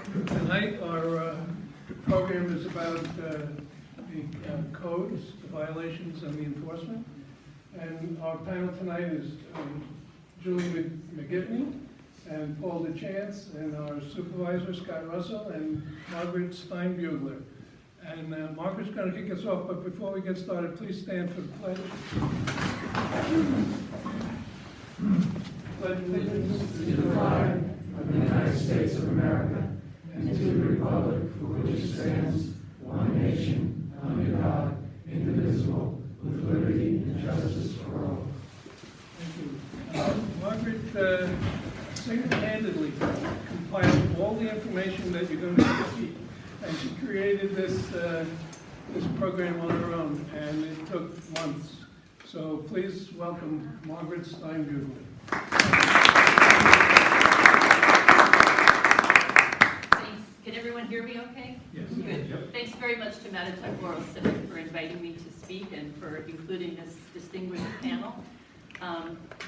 Tonight, our program is about the codes, the violations, and the enforcement. And our panel tonight is Julie McGivney and Paul DeChance, and our supervisor Scott Russell and Margaret Steinbugler. And Margaret's going to kick us off, but before we get started, please stand for the pledge. Pledge allegiance to the flag of the United States of America and to the republic for which it stands, one nation, under God, indivisible, with liberty and justice for all. Thank you. Margaret single-handedly compiled all the information that you're going to see, and she created this program on her own, and it took months. So please welcome Margaret Steinbugler. Thanks. Can everyone hear me okay? Yes. Good. Yep. Thanks very much to Mattituck Laurel Civic for inviting me to speak and for including this distinguished panel.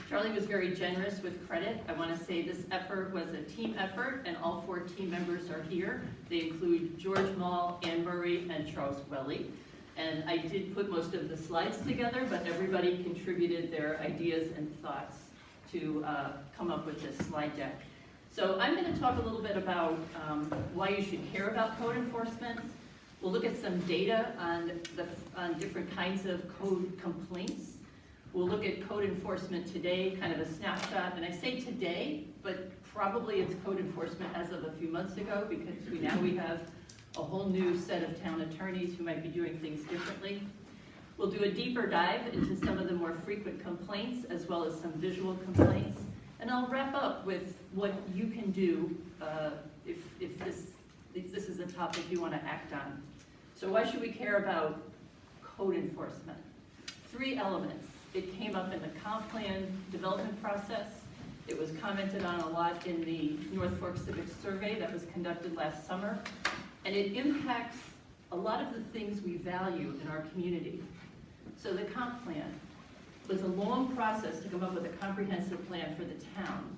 Charlie was very generous with credit. I want to say this effort was a team effort, and all 4 team members are here. They include George Mall, Ann Murray, and Charles Welly. And I did put most of the slides together, but everybody contributed their ideas and thoughts to come up with this slide deck. So I'm going to talk a little bit about why you should care about code enforcement. We'll look at some data on different kinds of code complaints. We'll look at code enforcement today, kind of a snapshot. And I say today, but probably it's code enforcement as of a few months ago, because we have a whole new set of town attorneys who might be doing things differently. We'll do a deeper dive into some of the more frequent complaints, as well as some visual complaints. And I'll wrap up with what you can do if this is a topic you want to act on. So why should we care about code enforcement? 3 elements. It came up in the comp plan development process. It was commented on a lot in the North Fork Civic Survey that was conducted last summer. And it impacts a lot of the things we value in our community. So the comp plan was a long process to come up with a comprehensive plan for the town.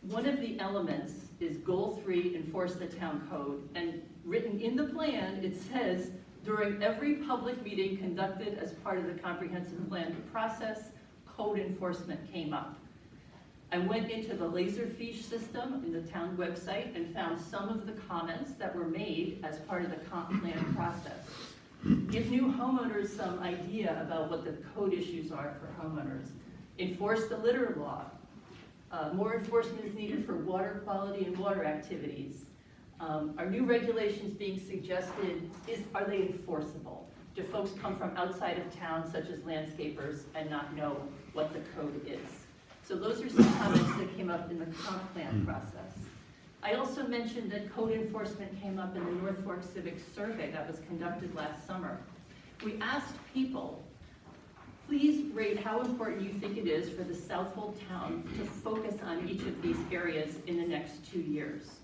One of the elements is Goal 3, enforce the town code. And written in the plan, it says, during every public meeting conducted as part of the comprehensive plan process, code enforcement came up. I went into the Laserfiche system in the town website and found some of the comments that were made as part of the comp plan process. Give new homeowners some idea about what the code issues are for homeowners. Enforce the litter law. More enforcement is needed for water quality and water activities. Are new regulations being suggested, are they enforceable? Do folks come from outside of town, such as landscapers, and not know what the code is? So those are some comments that came up in the comp plan process. I also mentioned that code enforcement came up in the North Fork Civic Survey that was conducted last summer. We asked people, please rate how important you think it is for the Southold town to focus on each of these areas in the next 2 years.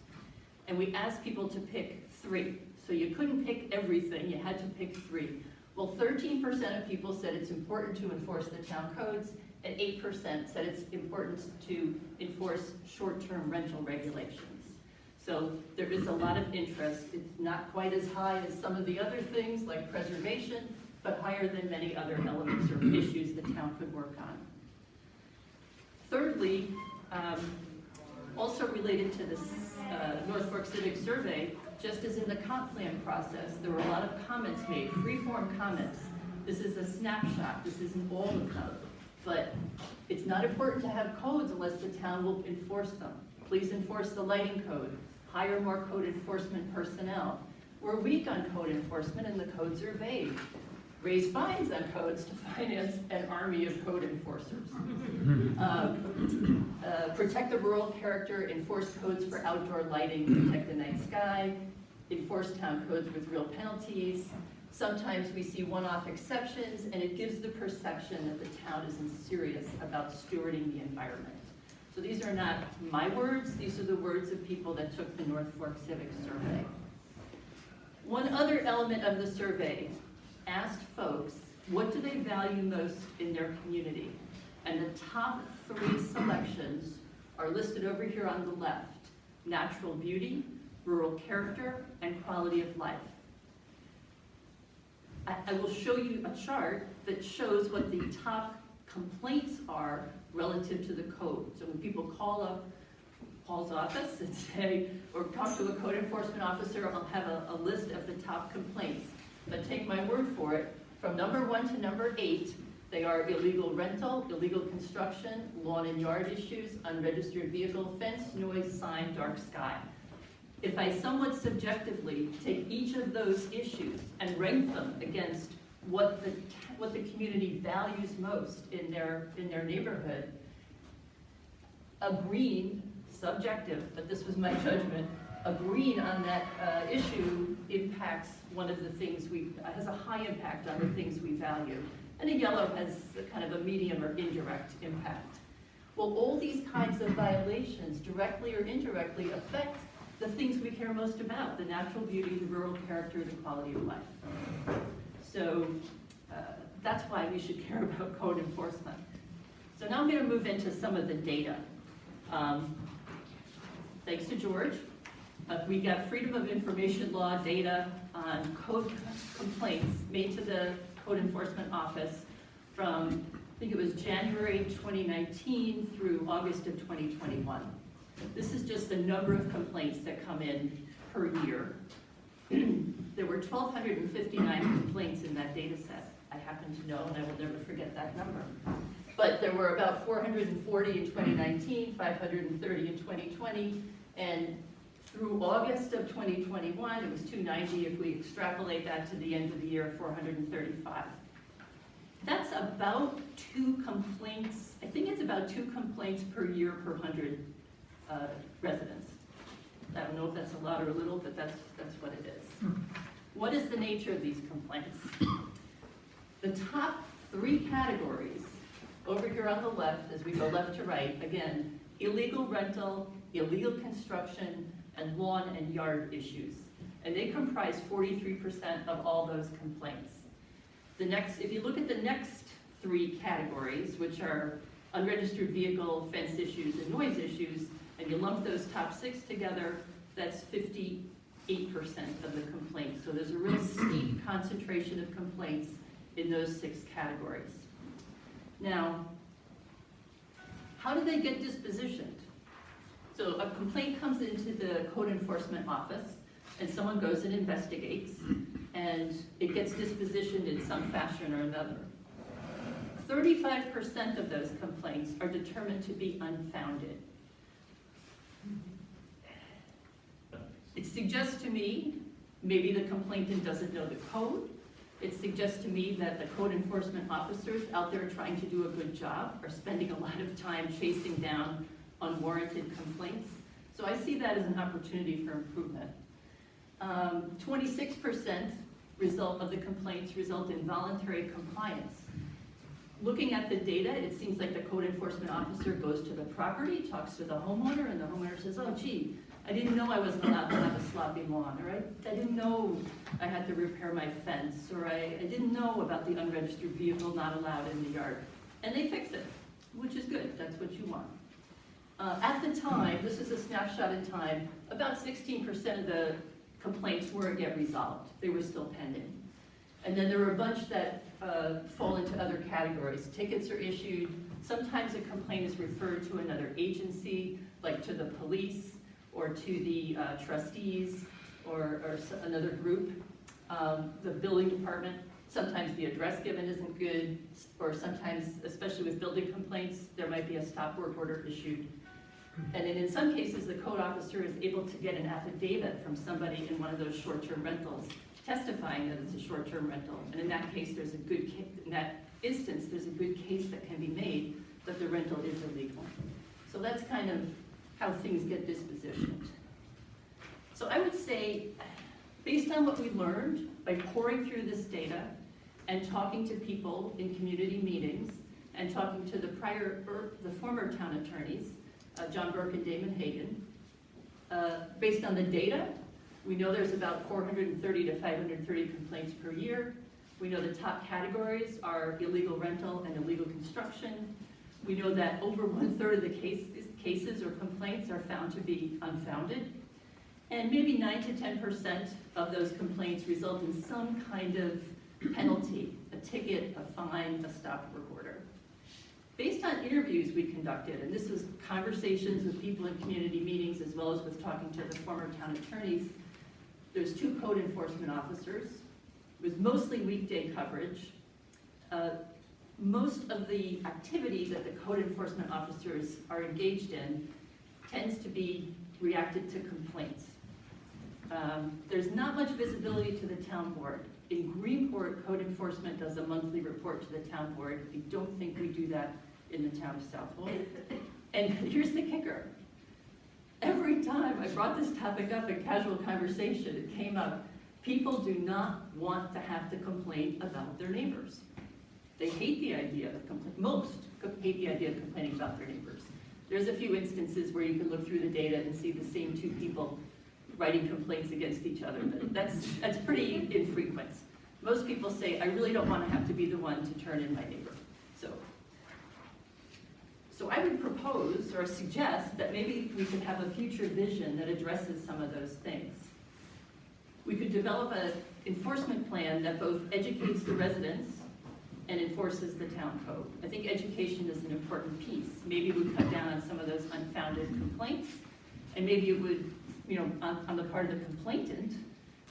And we asked people to pick 3. So you couldn't pick everything, you had to pick 3. Well, 13% of people said it's important to enforce the town codes, and 8% said it's important to enforce short-term rental regulations. So there is a lot of interest. It's not quite as high as some of the other things like preservation, but higher than many other elements or issues the town could work on. Thirdly, also related to this North Fork Civic Survey, just as in the comp plan process, there were a lot of comments made, free-form comments. This is a snapshot, this isn't all of them, but it's not important to have codes unless the town will enforce them. Please enforce the lighting code, hire more code enforcement personnel. We're weak on code enforcement and the codes are vague. Raise fines on codes to finance an army of code enforcers. Protect the rural character, enforce codes for outdoor lighting, protect the night sky, enforce town codes with real penalties. Sometimes we see one-off exceptions, and it gives the perception that the town isn't serious about stewarding the environment. So these are not my words, these are the words of people that took the North Fork Civic Survey. One other element of the survey asked folks, what do they value most in their community? And the top 3 selections are listed over here on the left. Natural beauty, rural character, and quality of life. I will show you a chart that shows what the top complaints are relative to the code. So when people call up Paul's office and say, or talk to a code enforcement officer, I'll have a list of the top complaints. But take my word for it, from number 1 to number 8, they are illegal rental, illegal construction, lawn and yard issues, unregistered vehicle, fence, noise, sign, dark sky. If I somewhat subjectively take each of those issues and rank them against what the community values most in their neighborhood, a green, subjective, but this was my judgment, a green on that issue impacts one of the things has a high impact on the things we value. And a yellow has kind of a medium or indirect impact. Well, all these kinds of violations, directly or indirectly, affect the things we care most about, the natural beauty, the rural character, the quality of life. So that's why we should care about code enforcement. So now I'm going to move into some of the data. Thanks to George, we got Freedom of Information Law data on code complaints made to the Code Enforcement Office from, I think it was January 2019 through August of 2021. This is just the number of complaints that come in per year. There were 1,259 complaints in that data set. I happen to know, and I will never forget that number. But there were about 440 in 2019, 530 in 2020, and through August of 2021, it was 290. If we extrapolate that to the end of the year, 435. That's about 2 complaints. I think it's about 2 complaints per year per 100 residents. I don't know if that's a lot or a little, but that's what it is. What is the nature of these complaints? The top 3 categories, over here on the left, as we go left to right, again, illegal rental, illegal construction, and lawn and yard issues. And they comprise 43% of all those complaints. If you look at the next 3 categories, which are unregistered vehicle, fence issues, and noise issues, and you lump those top 6 together, that's 58% of the complaints. So there's a real steep concentration of complaints in those 6 categories. Now, how do they get dispositioned? So a complaint comes into the Code Enforcement Office, and someone goes and investigates, and it gets dispositioned in some fashion or another. 35% of those complaints are determined to be unfounded. It suggests to me, maybe the complainant doesn't know the code. It suggests to me that the code enforcement officers out there trying to do a good job are spending a lot of time chasing down unwarranted complaints. So I see that as an opportunity for improvement. 26% of the complaints result in voluntary compliance. Looking at the data, it seems like the code enforcement officer goes to the property, talks to the homeowner, and the homeowner says, oh gee, I didn't know I wasn't allowed to have a sloppy lawn, or I didn't know I had to repair my fence, or I didn't know about the unregistered vehicle not allowed in the yard. And they fix it, which is good, that's what you want. At the time, this is a snapshot in time, about 16% of the complaints weren't yet resolved. They were still pending. And then there were a bunch that fall into other categories. Tickets are issued. Sometimes a complaint is referred to another agency, like to the police or to the trustees or another group. The building department, sometimes the address given isn't good, or sometimes, especially with building complaints, there might be a stop work order issued. And then in some cases, the code officer is able to get an affidavit from somebody in one of those short-term rentals testifying that it's a short-term rental. And in that case, in that instance, there's a good case that can be made that the rental is illegal. So that's kind of how things get dispositioned. So I would say, based on what we learned by pouring through this data and talking to people in community meetings and talking to the former town attorneys, John Burke and Damon Hagan, based on the data, we know there's about 430 to 530 complaints per year. We know the top categories are illegal rental and illegal construction. We know that over 1/3 of the cases or complaints are found to be unfounded. And maybe 9 to 10% of those complaints result in some kind of penalty, a ticket, a fine, a stop work order. Based on interviews we conducted, and this was conversations with people in community meetings as well as with talking to the former town attorneys, there's 2 code enforcement officers. It was mostly weekday coverage. Most of the activity that the code enforcement officers are engaged in tends to be reacted to complaints. There's not much visibility to the town board. In Greenport, code enforcement does a monthly report to the town board. I don't think we do that in the town of Southwold. And here's the kicker. Every time I brought this topic up in casual conversation, it came up. People do not want to have to complain about their neighbors. They hate the idea of most hate the idea of complaining about their neighbors. There's a few instances where you can look through the data and see the same 2 people writing complaints against each other, but that's pretty infrequent. Most people say, I really don't want to have to be the one to turn in my neighbor. So I would propose or suggest that maybe we could have a future vision that addresses some of those things. We could develop an enforcement plan that both educates the residents and enforces the town code. I think education is an important piece. Maybe it would cut down on some of those unfounded complaints, and maybe it would, on the part of the complainant,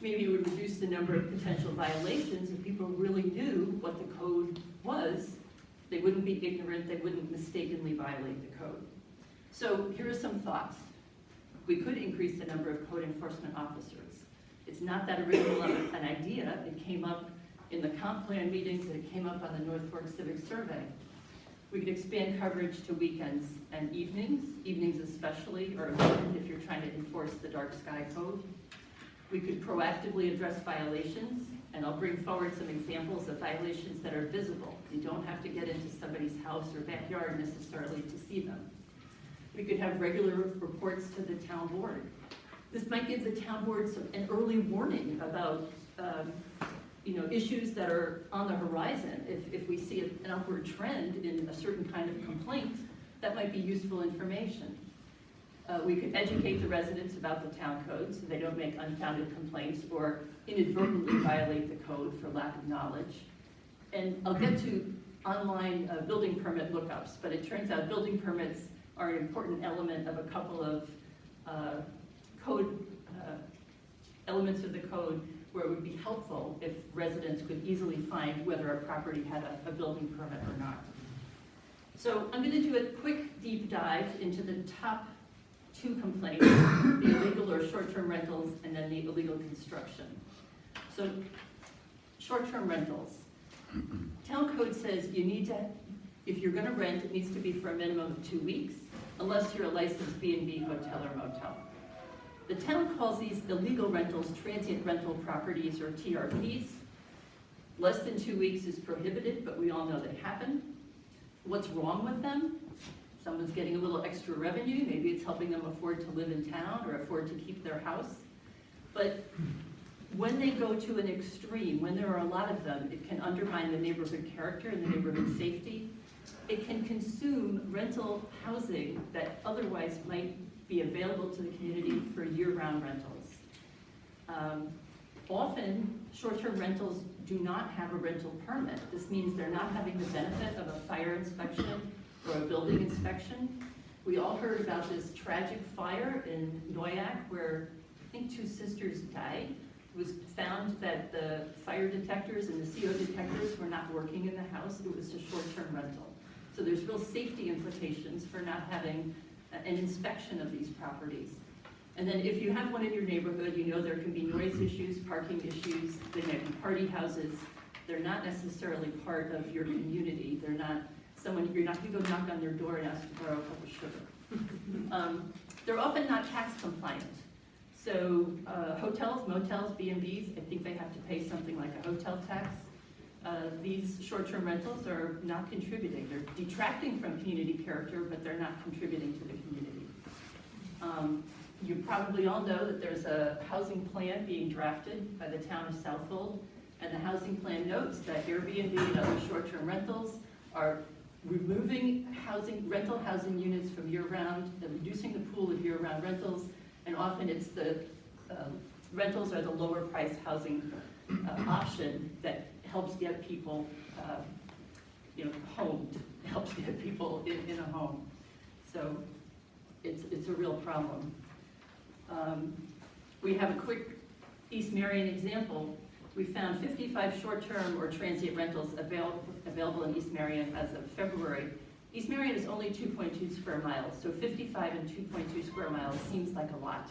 maybe it would reduce the number of potential violations if people really knew what the code was. They wouldn't be ignorant, they wouldn't mistakenly violate the code. So here are some thoughts. We could increase the number of code enforcement officers. It's not that original of an idea. It came up in the comp plan meetings, and it came up on the North Fork Civic Survey. We could expand coverage to weekends and evenings especially are important if you're trying to enforce the dark sky code. We could proactively address violations, and I'll bring forward some examples of violations that are visible. You don't have to get into somebody's house or backyard necessarily to see them. We could have regular reports to the town board. This might give the town board an early warning about issues that are on the horizon. If we see an upward trend in a certain kind of complaint, that might be useful information. We could educate the residents about the town code so they don't make unfounded complaints or inadvertently violate the code for lack of knowledge. And I'll get to online building permit lookups, but it turns out building permits are an important element of a couple of code elements of the code where it would be helpful if residents could easily find whether a property had a building permit or not. So I'm going to do a quick deep dive into the top 2 complaints, the illegal or short-term rentals, and then the illegal construction. So short-term rentals. Town code says you need to, if you're going to rent, it needs to be for a minimum of 2 weeks, unless you're a licensed B&B hotel or motel. The town calls these illegal rentals transient rental properties, or TRPs. Less than 2 weeks is prohibited, but we all know they happen. What's wrong with them? Someone's getting a little extra revenue. Maybe it's helping them afford to live in town or afford to keep their house. But when they go to an extreme, when there are a lot of them, it can undermine the neighborhood character and the neighborhood safety. It can consume rental housing that otherwise might be available to the community for year-round rentals. Often, short-term rentals do not have a rental permit. This means they're not having the benefit of a fire inspection or a building inspection. We all heard about this tragic fire in Noyak where I think 2 sisters died. It was found that the fire detectors and the CO detectors were not working in the house. It was a short-term rental. So there's real safety implications for not having an inspection of these properties. And then if you have one in your neighborhood, you know there can be noise issues, parking issues, they might be party houses. They're not necessarily part of your community. They're not someone, you're not going to go knock on their door and ask to borrow a cup of sugar. They're often not tax compliant. So hotels, motels, B&Bs, I think they have to pay something like a hotel tax. These short-term rentals are not contributing. They're detracting from community character, but they're not contributing to the community. You probably all know that there's a housing plan being drafted by the town of Southwold, and the housing plan notes that Airbnb and other short-term rentals are removing rental housing units from year-round, reducing the pool of year-round rentals, and often it's the rentals are the lower price housing option that helps get people, homed, helps get people in a home. So it's a real problem. We have a quick East Marion example. We found 55 short-term or transient rentals available in East Marion as of February. East Marion is only 2.2 square miles, so 55 and 2.2 square miles seems like a lot.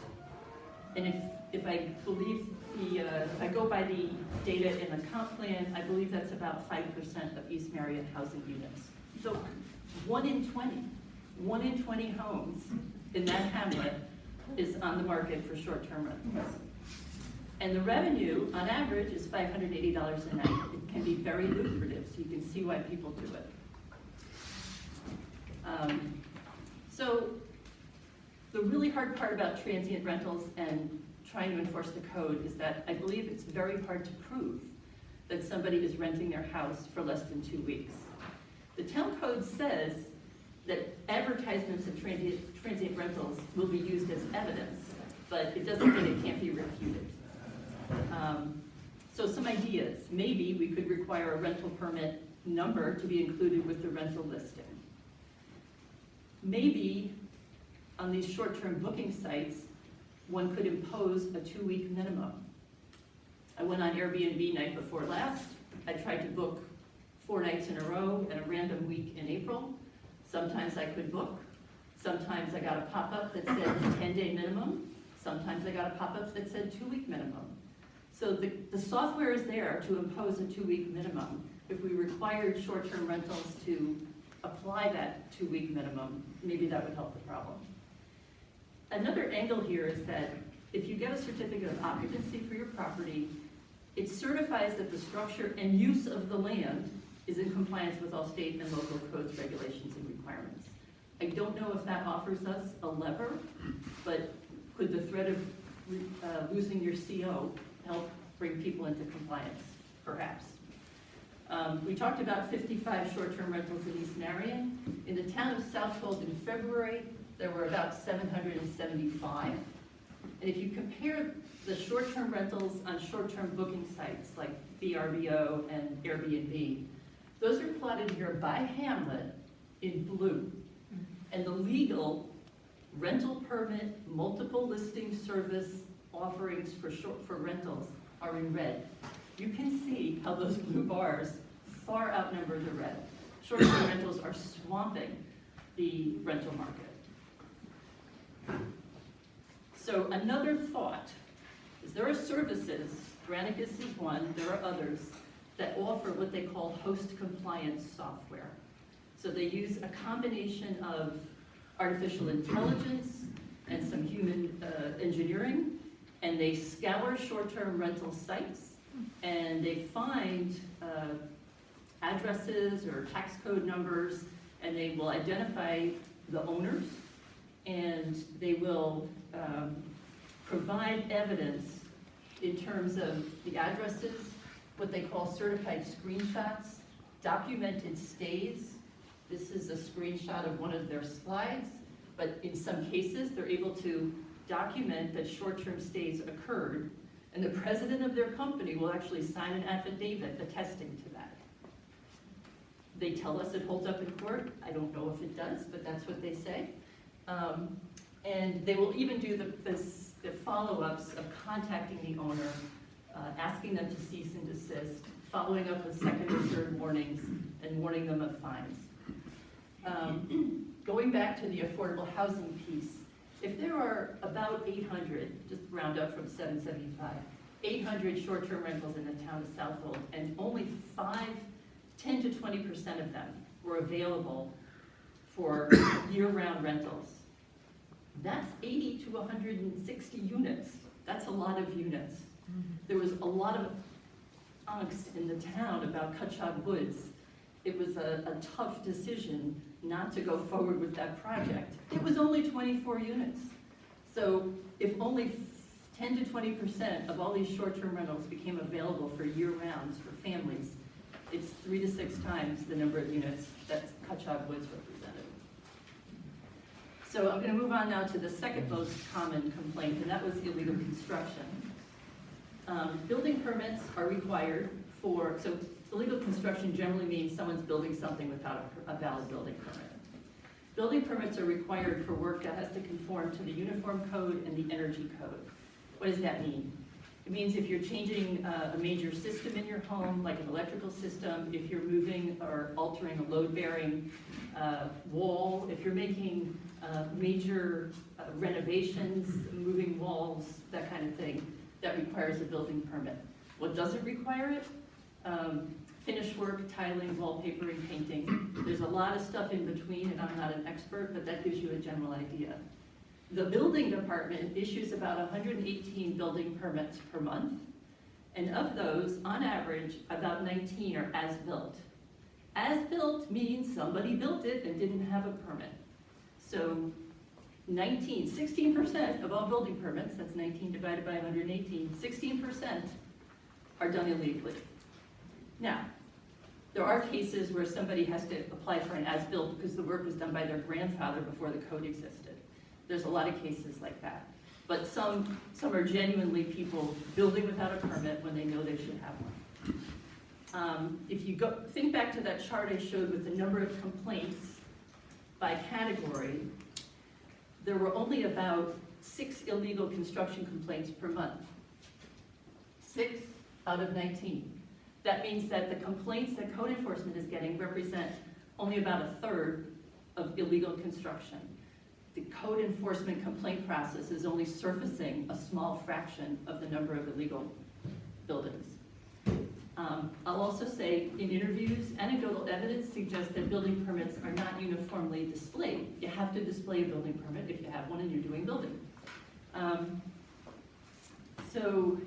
And if I believe if I go by the data in the comp plan, I believe that's about 5% of East Marion housing units. So 1 in 20 homes in that hamlet is on the market for short-term rentals. And the revenue, on average, is $580 a night. It can be very lucrative, so you can see why people do it. So the really hard part about transient rentals and trying to enforce the code is that I believe it's very hard to prove that somebody is renting their house for less than 2 weeks. The town code says that advertisements of transient rentals will be used as evidence, but it doesn't mean it can't be refuted. So some ideas. Maybe we could require a rental permit number to be included with the rental listing. Maybe on these short-term booking sites, one could impose a 2-week minimum. I went on Airbnb night before last. I tried to book 4 nights in a row and a random week in April. Sometimes I could book. Sometimes I got a pop-up that said 10-day minimum. Sometimes I got a pop-up that said 2-week minimum. So the software is there to impose a 2-week minimum. If we required short-term rentals to apply that 2-week minimum, maybe that would help the problem. Another angle here is that if you get a certificate of occupancy for your property, it certifies that the structure and use of the land is in compliance with all state and local codes, regulations, and requirements. I don't know if that offers us a lever, but could the threat of losing your CO help bring people into compliance? Perhaps. We talked about 55 short-term rentals in East Marion. In the town of Southold in February, there were about 775. And if you compare the short-term rentals on short-term booking sites like VRBO and Airbnb, those are plotted here by hamlet in blue. And the legal rental permit, multiple listing service offerings for rentals are in red. You can see how those blue bars far outnumber the red. Short-term rentals are swamping the rental market. So another thought is there are services, Granicus is one, there are others, that offer what they call host compliance software. So they use a combination of artificial intelligence and some human engineering, and they scour short-term rental sites, and they find addresses or tax code numbers, and they will identify the owners, and they will provide evidence in terms of the addresses, what they call certified screenshots, documented stays. This is a screenshot of one of their slides, but in some cases, they're able to document that short-term stays occurred, and the president of their company will actually sign an affidavit attesting to that. They tell us it holds up in court. I don't know if it does, but that's what they say. And they will even do the follow-ups of contacting the owner, asking them to cease and desist, following up with second or third warnings, and warning them of fines. Going back to the affordable housing piece, if there are about 800, just round up from 775, 800 short-term rentals in the town of Southold, and only 10 to 20% of them were available for year-round rentals, that's 80 to 160 units. That's a lot of units. There was a lot of angst in the town about Cutchogue Woods. It was a tough decision not to go forward with that project. It was only 24 units. So if only 10 to 20% of all these short-term rentals became available for year-rounds for families, it's 3 to 6 times the number of units that Cutchogue Woods represented. So I'm going to move on now to the second most common complaint, and that was illegal construction. Building permits are required for, so illegal construction generally means someone's building something without a valid building permit. Building permits are required for work that has to conform to the Uniform Code and the Energy Code. What does that mean? It means if you're changing a major system in your home, like an electrical system, if you're moving or altering a load-bearing wall, if you're making major renovations, moving walls, that kind of thing, that requires a building permit. What doesn't require it? Finish work, tiling, wallpapering, painting. There's a lot of stuff in between, and I'm not an expert, but that gives you a general idea. The building department issues about 118 building permits per month, and of those, on average, about 19 are as-built. As-built means somebody built it and didn't have a permit. So 16% of all building permits, that's 19 divided by 118, 16% are done illegally. Now, there are cases where somebody has to apply for an as-built because the work was done by their grandfather before the code existed. There's a lot of cases like that. But some are genuinely people building without a permit when they know they should have one. If you think back to that chart I showed with the number of complaints by category, there were only about 6 illegal construction complaints per month. 6 out of 19. That means that the complaints that code enforcement is getting represent only about 1/3 of illegal construction. The code enforcement complaint process is only surfacing a small fraction of the number of illegal buildings. I'll also say in interviews, anecdotal evidence suggests that building permits are not uniformly displayed. You have to display a building permit if you have one and you're doing building. So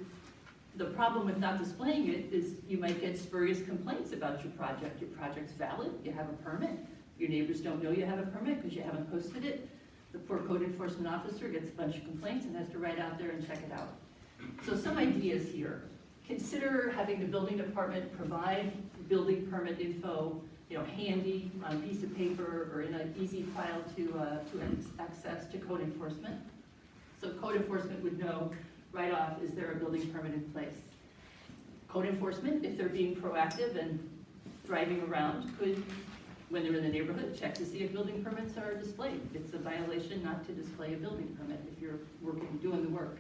the problem with not displaying it is you might get spurious complaints about your project. Your project's valid, you have a permit. Your neighbors don't know you have a permit because you haven't posted it. The poor code enforcement officer gets a bunch of complaints and has to write out there and check it out. So some ideas here. Consider having the building department provide building permit info, handy on a piece of paper or in an easy file to access to code enforcement. So code enforcement would know right off, is there a building permit in place? Code enforcement, if they're being proactive and driving around, could, when they're in the neighborhood, check to see if building permits are displayed. It's a violation not to display a building permit if you're doing the work.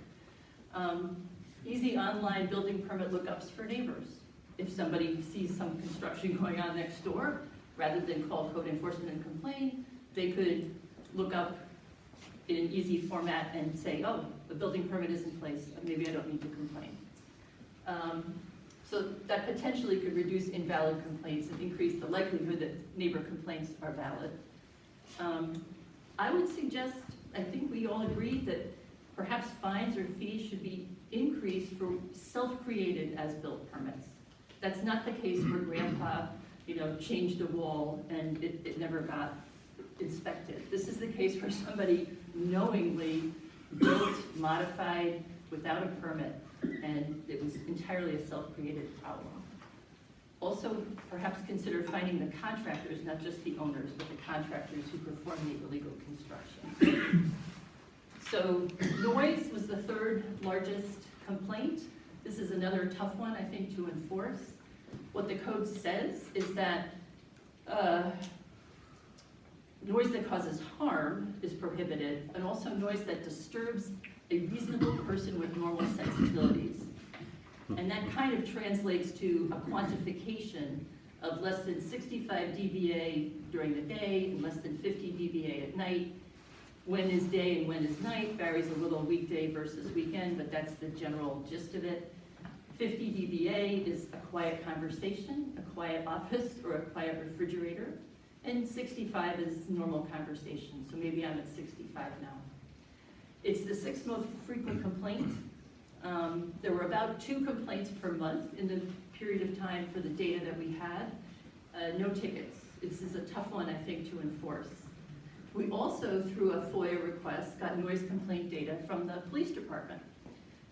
Easy online building permit lookups for neighbors. If somebody sees some construction going on next door, rather than call code enforcement and complain, they could look up in an easy format and say, oh, the building permit is in place, maybe I don't need to complain. So that potentially could reduce invalid complaints and increase the likelihood that neighbor complaints are valid. I would suggest, I think we all agree that perhaps fines or fees should be increased for self-created as-built permits. That's not the case where grandpa, changed a wall and it never got inspected. This is the case where somebody knowingly built, modified without a permit, and it was entirely a self-created problem. Also, perhaps consider finding the contractors, not just the owners, but the contractors who perform the illegal construction. So noise was the 3rd largest complaint. This is another tough one, I think, to enforce. What the code says is that noise that causes harm is prohibited, and also noise that disturbs a reasonable person with normal sensibilities. And that kind of translates to a quantification of less than 65 dBA during the day and less than 50 dBA at night. When is day and when is night varies a little weekday versus weekend, but that's the general gist of it. 50 dBA is a quiet conversation, a quiet office, or a quiet refrigerator. And 65 is normal conversation, so maybe I'm at 65 now. It's the 6th most frequent complaint. There were about 2 complaints per month in the period of time for the data that we had. No tickets. This is a tough one, I think, to enforce. We also, through a FOIA request, got noise complaint data from the police department.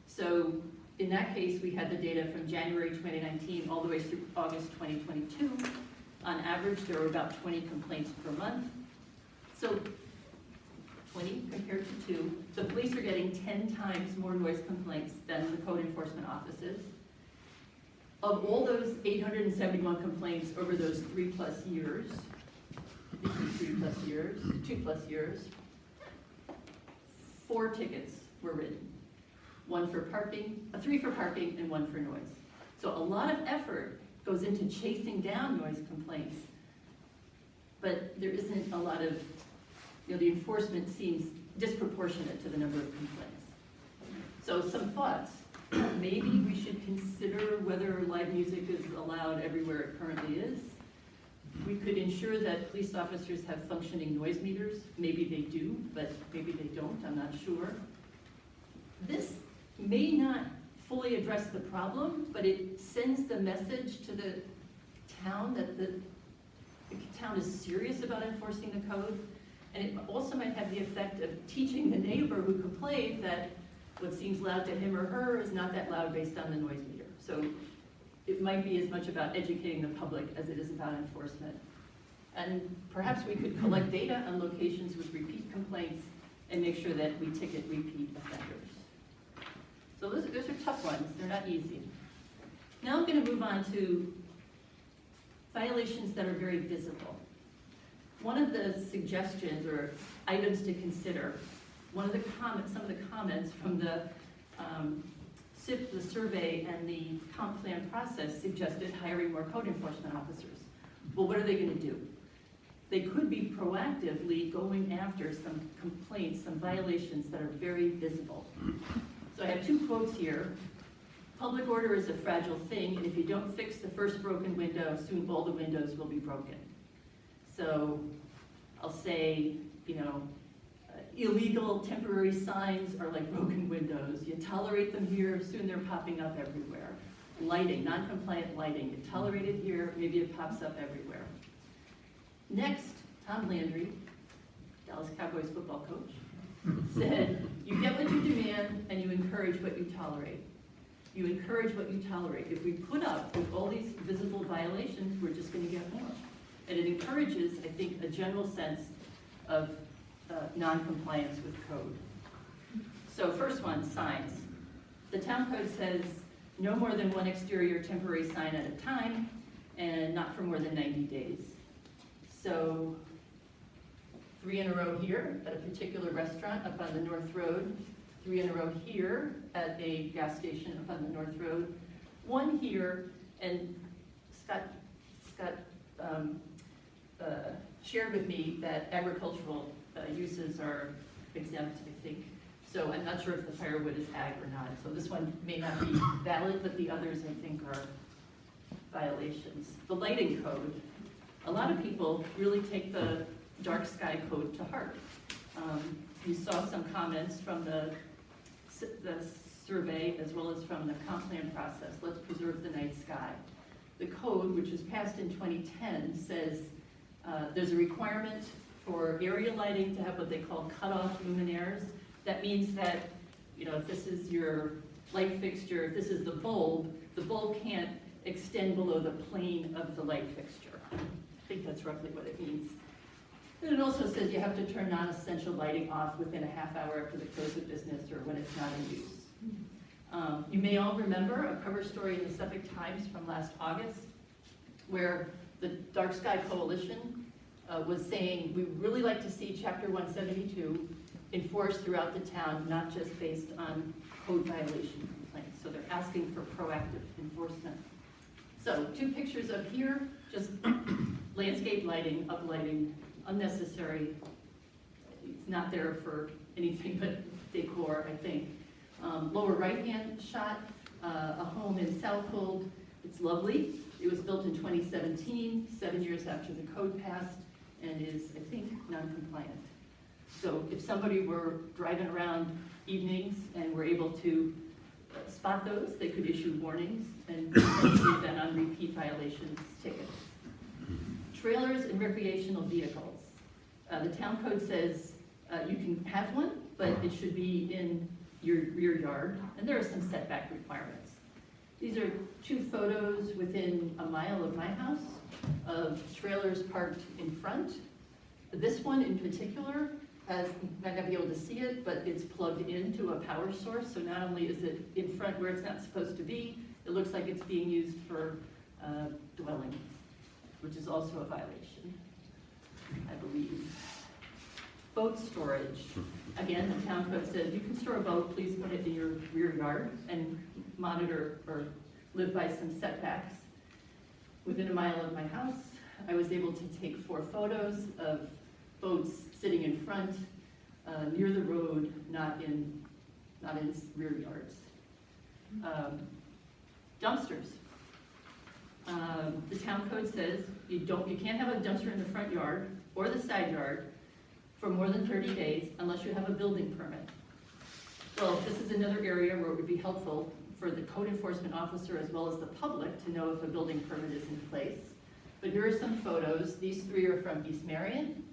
So in that case, we had the data from January 2019 all the way through August 2022. On average, there were about 20 complaints per month. So 20 compared to 2. The police are getting 10 times more noise complaints than the code enforcement offices. Of all those 871 complaints over those 3+ years, 3+ years, 2+ years, 4 tickets were written. 3 for parking and 1 for noise. So a lot of effort goes into chasing down noise complaints, but there isn't a lot of, the enforcement seems disproportionate to the number of complaints. So some thoughts. Maybe we should consider whether live music is allowed everywhere it currently is. We could ensure that police officers have functioning noise meters. Maybe they do, but maybe they don't, I'm not sure. This may not fully address the problem, but it sends the message to the town that the town is serious about enforcing the code. And it also might have the effect of teaching the neighbor who complained that what seems loud to him or her is not that loud based on the noise meter. So it might be as much about educating the public as it is about enforcement. And perhaps we could collect data on locations with repeat complaints and make sure that we ticket repeat offenders. So those are tough ones, they're not easy. Now I'm going to move on to violations that are very visible. One of the suggestions or items to consider, some of the comments from the survey and the comp plan process suggested hiring more code enforcement officers. Well, what are they going to do? They could be proactively going after some complaints, some violations that are very visible. So I have 2 quotes here. Public order is a fragile thing, and if you don't fix the first broken window, soon all the windows will be broken. So I'll say, illegal temporary signs are like broken windows. You tolerate them here, soon they're popping up everywhere. Lighting, non-compliant lighting, you tolerate it here, maybe it pops up everywhere. Next, Tom Landry, Dallas Cowboys football coach, said, you get what you demand and you encourage what you tolerate. You encourage what you tolerate. If we put up with all these visible violations, we're just going to get more. And it encourages, I think, a general sense of non-compliance with code. So first one, signs. The town code says no more than 1 exterior temporary sign at a time and not for more than 90 days. So 3 in a row here at a particular restaurant up on the North Road, 3 in a row here at a gas station up on the North Road, 1 here, and Scott shared with me that agricultural uses are exempt, I think. So I'm not sure if the firewood is ag or not. So this one may not be valid, but the others I think are violations. The lighting code. A lot of people really take the dark sky code to heart. You saw some comments from the survey as well as from the comp plan process. Let's preserve the night sky. The code, which was passed in 2010, says there's a requirement for area lighting to have what they call cutoff luminaires. That means that, if this is your light fixture, if this is the bulb can't extend below the plane of the light fixture. I think that's roughly what it means. And it also says you have to turn non-essential lighting off within a half hour after the close of business or when it's not in use. You may all remember a cover story in the Suffolk Times from last August where the Dark Sky Coalition was saying, we really like to see Chapter 172 enforced throughout the town, not just based on code violation complaints. So they're asking for proactive enforcement. So 2 pictures up here, just landscape lighting, uplighting, unnecessary. It's not there for anything but decor, I think. Lower right-hand shot, a home in Southold. It's lovely. It was built in 2017, 7 years after the code passed, and is, I think, non-compliant. So if somebody were driving around evenings and were able to spot those, they could issue warnings and then on repeat violations, tickets. Trailers and recreational vehicles. The town code says you can have one, but it should be in your rear yard, and there are some setback requirements. These are 2 photos within a mile of my house of trailers parked in front. This one in particular has, you might not be able to see it, but it's plugged into a power source. So not only is it in front where it's not supposed to be, it looks like it's being used for dwelling, which is also a violation, I believe. Boat storage. Again, the town code says you can store a boat, please put it in your rear yard and monitor or live by some setbacks. Within a mile of my house, I was able to take 4 photos of boats sitting in front, near the road, not in rear yards. Dumpsters. The town code says you can't have a dumpster in the front yard or the side yard for more than 30 days unless you have a building permit. Well, this is another area where it would be helpful for the code enforcement officer as well as the public to know if a building permit is in place. But here are some photos. These 3 are from East Marion,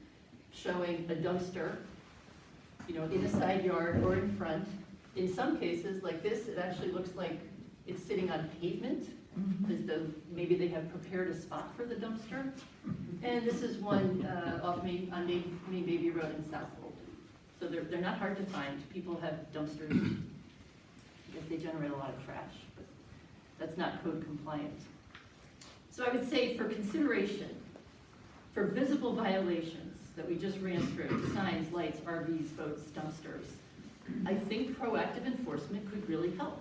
showing a dumpster, in a side yard or in front. In some cases, like this, it actually looks like it's sitting on pavement, as though maybe they have prepared a spot for the dumpster. And this is one on Main Baby Road in Southwold. So they're not hard to find. People have dumpsters. I guess they generate a lot of trash, but that's not code compliant. So I would say for consideration, for visible violations that we just ran through, signs, lights, RVs, boats, dumpsters, I think proactive enforcement could really help.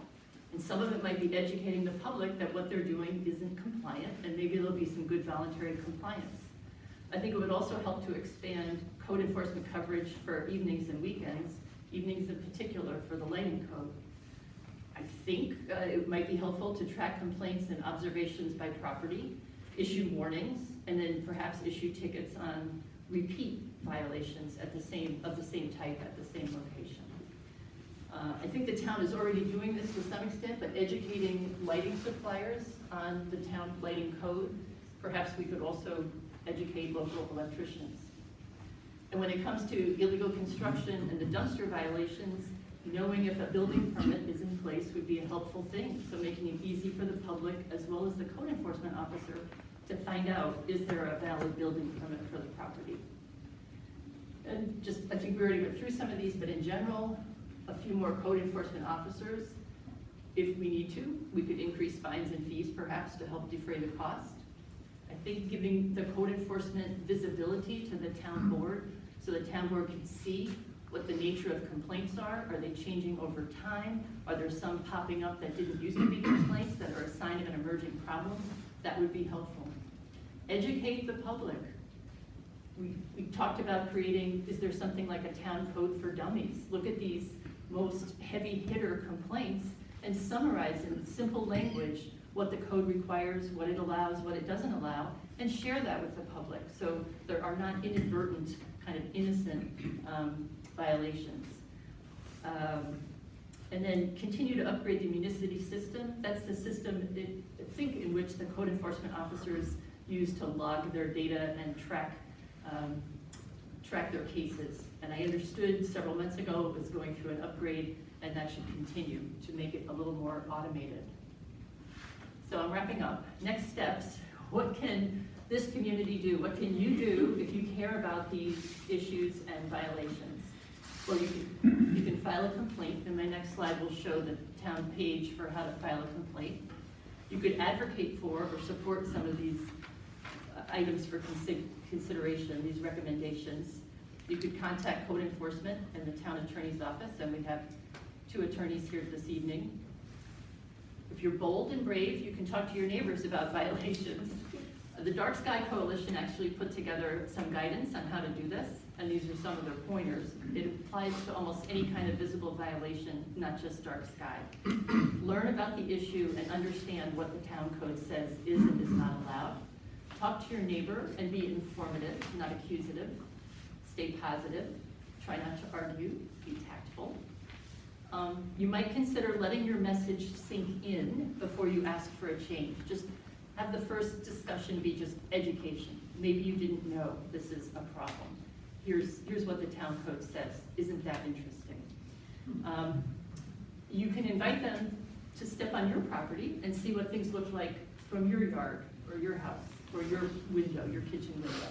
And some of it might be educating the public that what they're doing isn't compliant, and maybe there'll be some good voluntary compliance. I think it would also help to expand code enforcement coverage for evenings and weekends, evenings in particular for the lighting code. I think it might be helpful to track complaints and observations by property, issue warnings, and then perhaps issue tickets on repeat violations of the same type at the same location. I think the town is already doing this to some extent, but educating lighting suppliers on the town lighting code, perhaps we could also educate local electricians. And when it comes to illegal construction and the dumpster violations, knowing if a building permit is in place would be a helpful thing. So making it easy for the public as well as the code enforcement officer to find out, is there a valid building permit for the property? And just, I think we already went through some of these, but in general, a few more code enforcement officers. If we need to, we could increase fines and fees perhaps to help defray the cost. I think giving the code enforcement visibility to the town board so the town board can see what the nature of complaints are. Are they changing over time? Are there some popping up that didn't used to be complaints that are a sign of an emerging problem? That would be helpful. Educate the public. We talked about creating, is there something like a town code for dummies? Look at these most heavy hitter complaints and summarize in simple language what the code requires, what it allows, what it doesn't allow, and share that with the public so there are not inadvertent, kind of innocent violations. And then continue to upgrade the municipality system. That's the system, I think, in which the code enforcement officers use to log their data and track their cases. And I understood several months ago it was going through an upgrade, and that should continue to make it a little more automated. So I'm wrapping up. Next steps, what can this community do? What can you do if you care about these issues and violations? Well, you can file a complaint, and my next slide will show the town page for how to file a complaint. You could advocate for or support some of these items for consideration, these recommendations. You could contact code enforcement and the town attorney's office, and we have 2 attorneys here this evening. If you're bold and brave, you can talk to your neighbors about violations. The Dark Sky Coalition actually put together some guidance on how to do this, and these are some of their pointers. It applies to almost any kind of visible violation, not just dark sky. Learn about the issue and understand what the town code says is and is not allowed. Talk to your neighbor and be informative, not accusative. Stay positive. Try not to argue. Be tactful. You might consider letting your message sink in before you ask for a change. Just have the first discussion be just education. Maybe you didn't know this is a problem. Here's what the town code says. Isn't that interesting? You can invite them to step on your property and see what things look like from your yard or your house or your window, your kitchen window.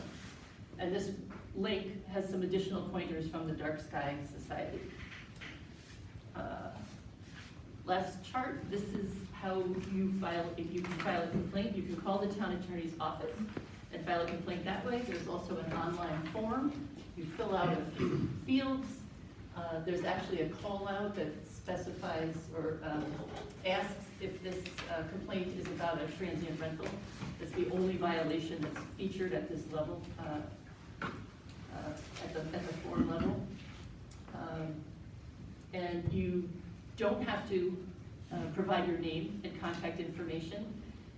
And this link has some additional pointers from the Dark Sky Society. Last chart, this is how you file, if you can file a complaint, you can call the town attorney's office and file a complaint that way. There's also an online form. You fill out a few fields. There's actually a call out that specifies or asks if this complaint is about a transient rental. That's the only violation that's featured at this level, at the form level. And you don't have to provide your name and contact information.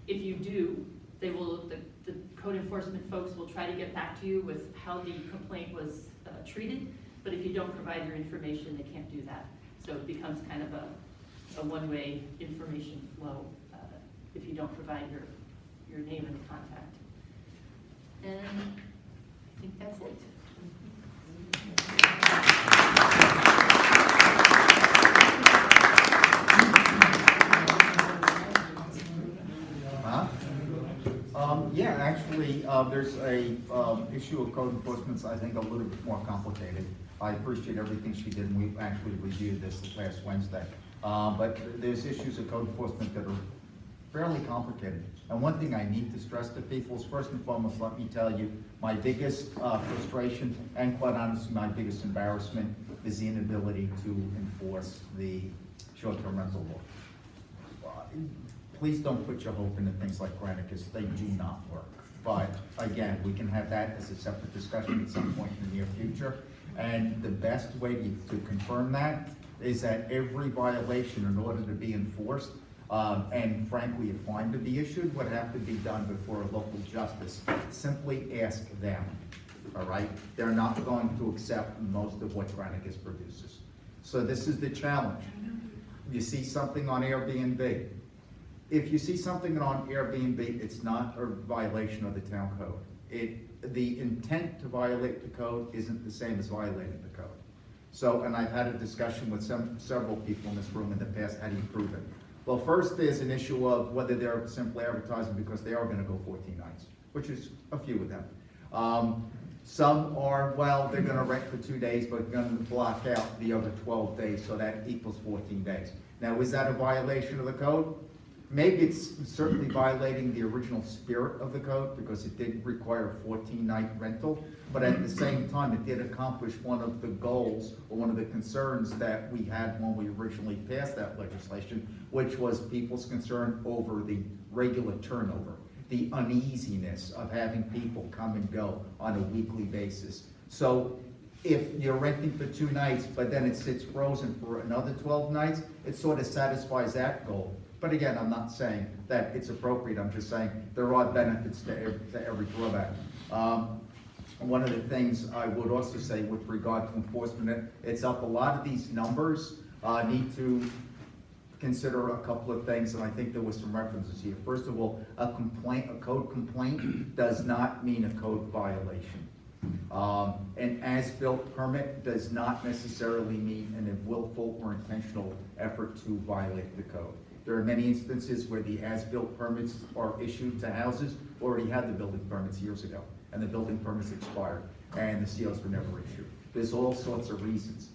If you do, they will, the code enforcement folks will try to get back to you with how the complaint was treated, but if you don't provide your information, they can't do that. So it becomes kind of a one-way information flow if you don't provide your name and contact. And I think that's it. Yeah, actually, there's a issue of code enforcement, I think a little bit more complicated. I appreciate everything she did, and we actually reviewed this last Wednesday. But there's issues of code enforcement that are fairly complicated. And one thing I need to stress to people is, first and foremost, let me tell you, my biggest frustration, and quite honestly, my biggest embarrassment, is the inability to enforce the short-term rental law. Please don't put your hope into things like Granicus. They do not work. But again, we can have that as a separate discussion at some point in the near future. And the best way to confirm that is that every violation, in order to be enforced, and frankly, a fine to be issued, would have to be done before a local justice. Simply ask them, all right? They're not going to accept most of what Granicus produces. So this is the challenge. You see something on Airbnb. If you see something on Airbnb, it's not a violation of the town code. The intent to violate the code isn't the same as violating the code. So, and I've had a discussion with several people in this room in the past, how do you prove it? Well, first there's an issue of whether they're simply advertising because they are gonna go 14 nights, which is a few of them. Some are, well, they're gonna rent for 2 days, but gonna block out the other 12 days, so that equals 14 days. Now, is that a violation of the code? Maybe it's certainly violating the original spirit of the code because it did require a 14-night rental, but at the same time, it did accomplish one of the goals or one of the concerns that we had when we originally passed that legislation, which was people's concern over the regular turnover, the uneasiness of having people come and go on a weekly basis. So if you're renting for 2 nights, but then it sits frozen for another 12 nights, it sort of satisfies that goal. But again, I'm not saying that it's appropriate, I'm just saying there are benefits to every drawback. One of the things I would also say with regard to enforcement itself, a lot of these numbers need to consider a couple of things, and I think there was some references here. First of all, a code complaint does not mean a code violation. An as-built permit does not necessarily mean a willful or intentional effort to violate the code. There are many instances where the as-built permits are issued to houses, already had the building permits years ago, and the building permits expired, and the COs were never issued. There's all sorts of reasons.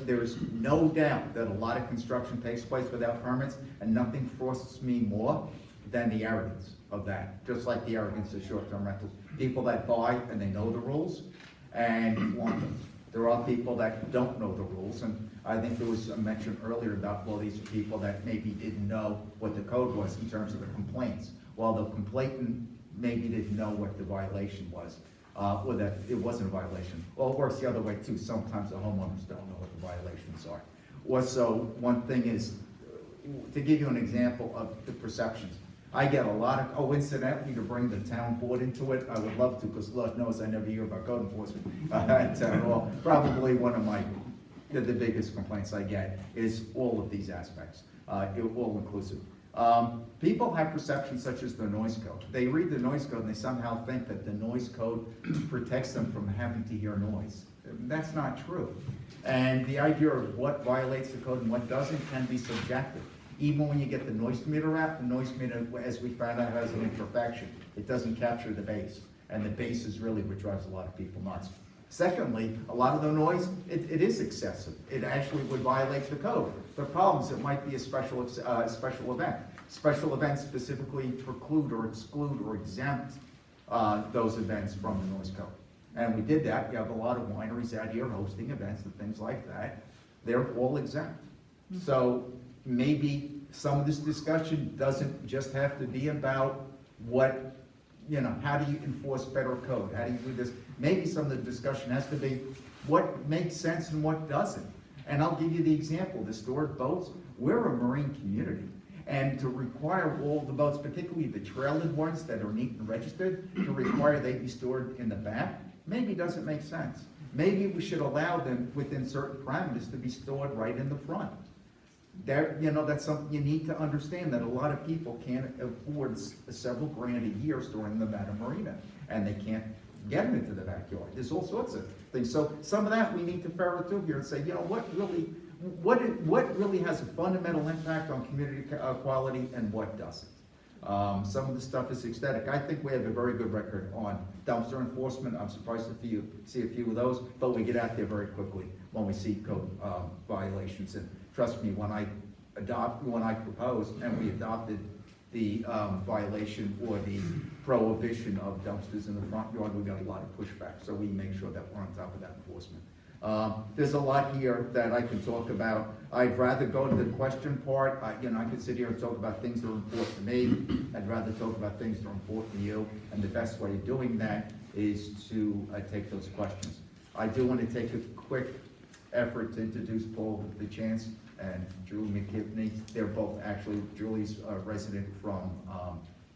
There's no doubt that a lot of construction takes place without permits, and nothing frustраtes me more than the arrogance of that, just like the arrogance of short-term rentals. People that buy and they know the rules and want them. There are people that don't know the rules, and I think there was a mention earlier about, well, these are people that maybe didn't know what the code was in terms of the complaints, while the complainant maybe didn't know what the violation was, or that it wasn't a violation. Well, it works the other way too. Sometimes the homeowners don't know what the violations are. Also, one thing is, to give you an example of the perceptions, I get a lot of, incidentally, to bring the town board into it, I would love to, because Lord knows I never hear about code enforcement at town hall. Probably one of the biggest complaints I get is all of these aspects, all inclusive. People have perceptions such as the noise code. They read the noise code and they somehow think that the noise code protects them from having to hear noise. That's not true. And the idea of what violates the code and what doesn't can be subjective. Even when you get the noise meter app, the noise meter, as we found out, has an imperfection. It doesn't capture the bass, and the bass is really what drives a lot of people nuts. Secondly, a lot of the noise, it is excessive. It actually would violate the code. The problem is it might be a special event. Special events specifically preclude or exclude or exempt those events from the noise code. And we did that. We have a lot of wineries out here hosting events and things like that. They're all exempt. So maybe some of this discussion doesn't just have to be about what, how do you enforce better code? How do you do this? Maybe some of the discussion has to be what makes sense and what doesn't. And I'll give you the example, the stored boats. We're a marine community. And to require all the boats, particularly the trailered ones that are neat and registered, to require they be stored in the back, maybe doesn't make sense. Maybe we should allow them within certain parameters to be stored right in the front. There, that's something you need to understand, that a lot of people can't afford several grand a year storing them at a marina, and they can't get them into the backyard. There's all sorts of things. So some of that we need to ferret through here and say, what really has a fundamental impact on community quality and what doesn't. Some of the stuff is aesthetic. I think we have a very good record on dumpster enforcement. I'm surprised to see a few of those, but we get out there very quickly when we see code violations. And trust me, when I proposed and we adopted the violation or the prohibition of dumpsters in the front yard, we got a lot of pushback. So we make sure that we're on top of that enforcement. There's a lot here that I can talk about. I'd rather go to the question part. I could sit here and talk about things that are important to me. I'd rather talk about things that are important to you. And the best way of doing that is to take those questions. I do want to take a quick effort to introduce Paul DeChance and Julie McGivney. They're both actually, Julie's a resident from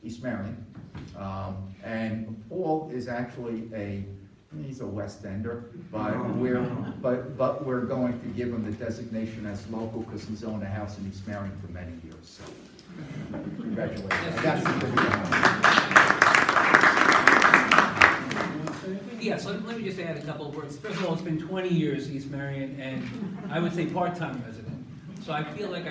East Marion. And Paul is actually he's a West Ender, but we're going to give him the designation as local because he's owned a house in East Marion for many years. So, congratulations. That's Yeah, so let me just add a couple of words. First of all, it's been 20 years East Marion, and I would say part-time resident. So I feel like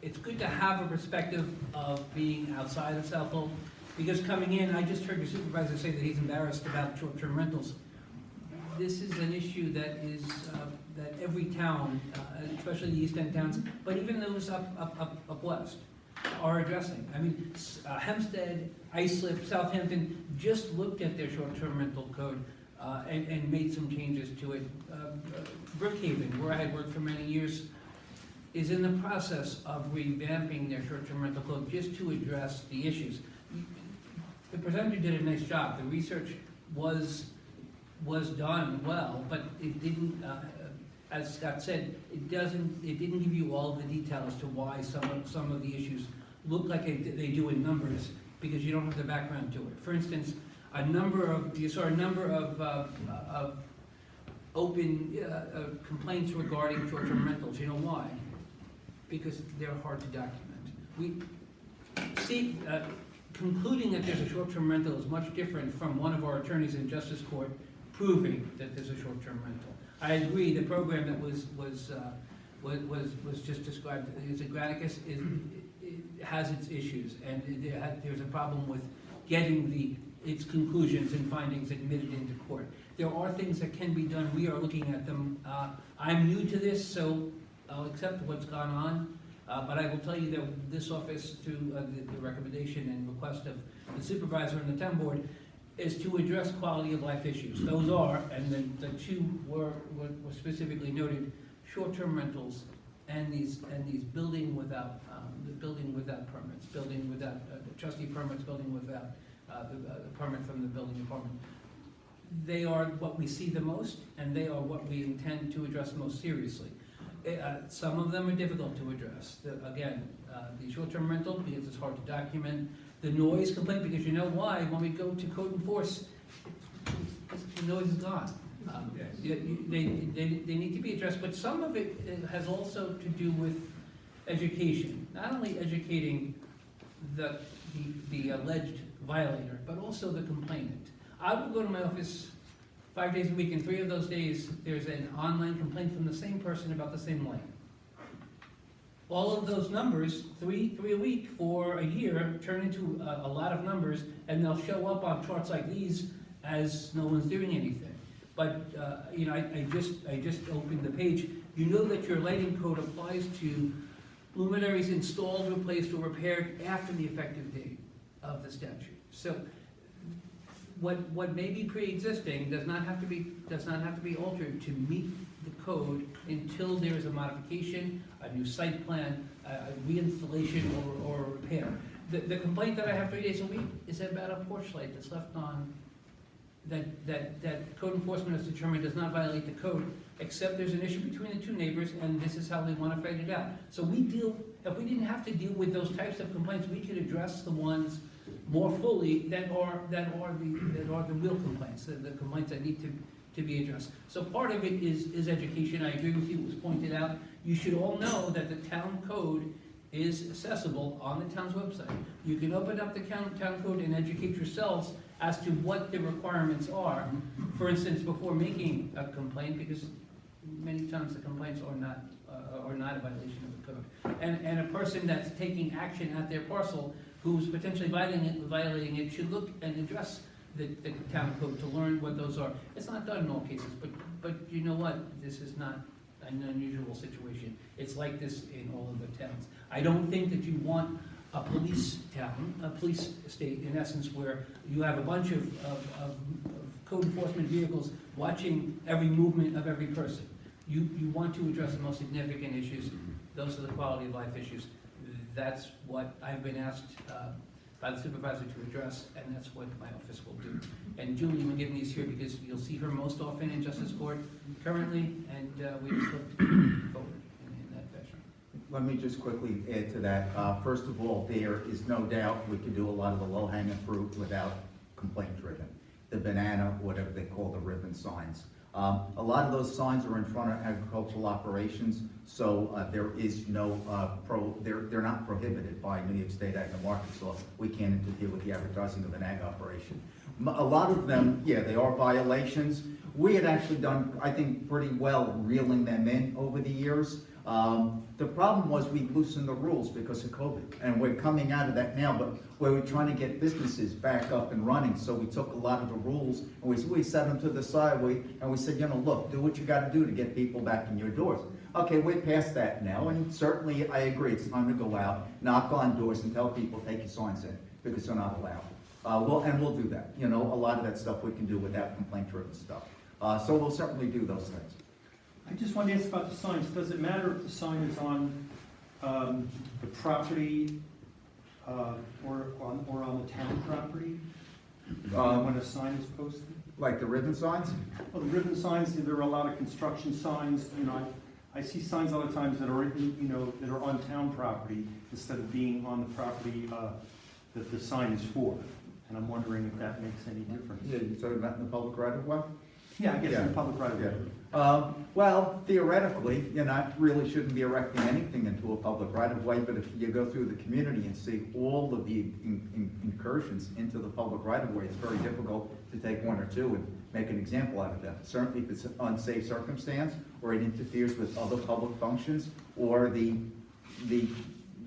it's good to have a perspective of being outside of Southhold. Because coming in, I just heard your supervisor say that he's embarrassed about short-term rentals. This is an issue that is, that every town, especially the East End towns, but even those up west, are addressing. I mean, Hempstead, Islip, Southampton just looked at their short-term rental code and made some changes to it. Brookhaven, where I had worked for many years, is in the process of revamping their short-term rental code just to address the issues. The presenter did a nice job. The research was done well, but it didn't, as Scott said, it didn't give you all the detail as to why some of the issues look like they do in numbers, because you don't have the background to it. For instance, you saw a number of open complaints regarding short-term rentals. You know why? Because they're hard to document. We see. Concluding that there's a short-term rental is much different from one of our attorneys in justice court proving that there's a short-term rental. I agree, the program that was just described, is Granicus, it has its issues, and there's a problem with getting its conclusions and findings admitted into court. There are things that can be done. We are looking at them. I'm new to this, so I'll accept what's gone on. But I will tell you that this office, through the recommendation and request of the supervisor and the town board, is to address quality of life issues. Those are, and then the two were specifically noted, short-term rentals and these building without permits, building without trustee permits, building without the permit from the building department. They are what we see the most, and they are what we intend to address most seriously. Some of them are difficult to address. The short-term rental, because it's hard to document. The noise complaint, because you know why? When we go to code enforce, the noise is gone. They need to be addressed, but some of it has also to do with education. Not only educating the alleged violator, but also the complainant. I will go to my office 5 days a week, and 3 of those days, there's an online complaint from the same person about the same lane. All of those numbers, three a week for a year, turn into a lot of numbers, and they'll show up on charts like these as no one's doing anything. but, you know, I just opened the page. You know that your lighting code applies to luminaries installed, replaced, or repaired after the effective date of the statute. So what may be pre-existing does not have to be altered to meet the code until there is a modification, a new site plan, a reinstallation, or a repair. The complaint that I have 3 days a week is about a porch light that's left on that code enforcement has determined does not violate the code, except there's an issue between the two neighbors, and this is how they want to fight it out. So if we didn't have to deal with those types of complaints, we could address the ones more fully that are the real complaints, the complaints that need to be addressed. So part of it is education. I agree with you, it was pointed out. You should all know that the town code is accessible on the town's website. You can open up the town code and educate yourselves as to what the requirements are. For instance, before making a complaint, because many times the complaints are not a violation of the code. And a person that's taking action at their parcel who's potentially violating it should look and address the town code to learn what those are. It's not done in all cases, but you know what? This is not an unusual situation. It's like this in all of the towns. I don't think that you want a police town, a police state, in essence, where you have a bunch of code enforcement vehicles watching every movement of every person. You want to address the most significant issues. Those are the quality of life issues. That's what I've been asked by the supervisor to address, and that's what my office will do. And Julie McGivney is here because you'll see her most often in Justice Court currently, and we just look forward in that fashion. Let me just quickly add to that. First of all, there is no doubt we could do a lot of the low-hanging fruit without complaint driven. The banana, whatever they call the ribbon signs. A lot of those signs are in front of agricultural operations, so there is no, they're not prohibited by New York State Ag and Markets Law. We can't interfere with the advertising of an ag operation. A lot of them, yeah, they are violations. We had actually done, I think, pretty well reeling them in over the years. The problem was we loosened the rules because of COVID, and we're coming out of that now, but we're trying to get businesses back up and running, so we took a lot of the rules and we set them to the side, and we said, you know, look, do what you got to do to get people back in your doors. Okay, we're past that now, and certainly I agree, it's time to go out, knock on doors, and tell people take your signs in, because they're not allowed. We'll do that. You know, a lot of that stuff we can do without complaint-driven stuff. So we'll certainly do those things. I just want to ask about the signs. Does it matter if the sign is on the property or on the town property when a sign is posted? Like the ribbon signs? Well, the ribbon signs, there are a lot of construction signs. You know, I see signs all the times that are, that are on town property instead of being on the property that the sign is for. And I'm wondering if that makes any difference. Yeah, you're talking about in the public right of way? Yeah, I guess in the public right of way. Well, theoretically, you really shouldn't be erecting anything into a public right of way, but if you go through the community and see all of the incursions into the public right of way, it's very difficult to take one or two and make an example out of them. Certainly if it's an unsafe circumstance, or it interferes with other public functions, or the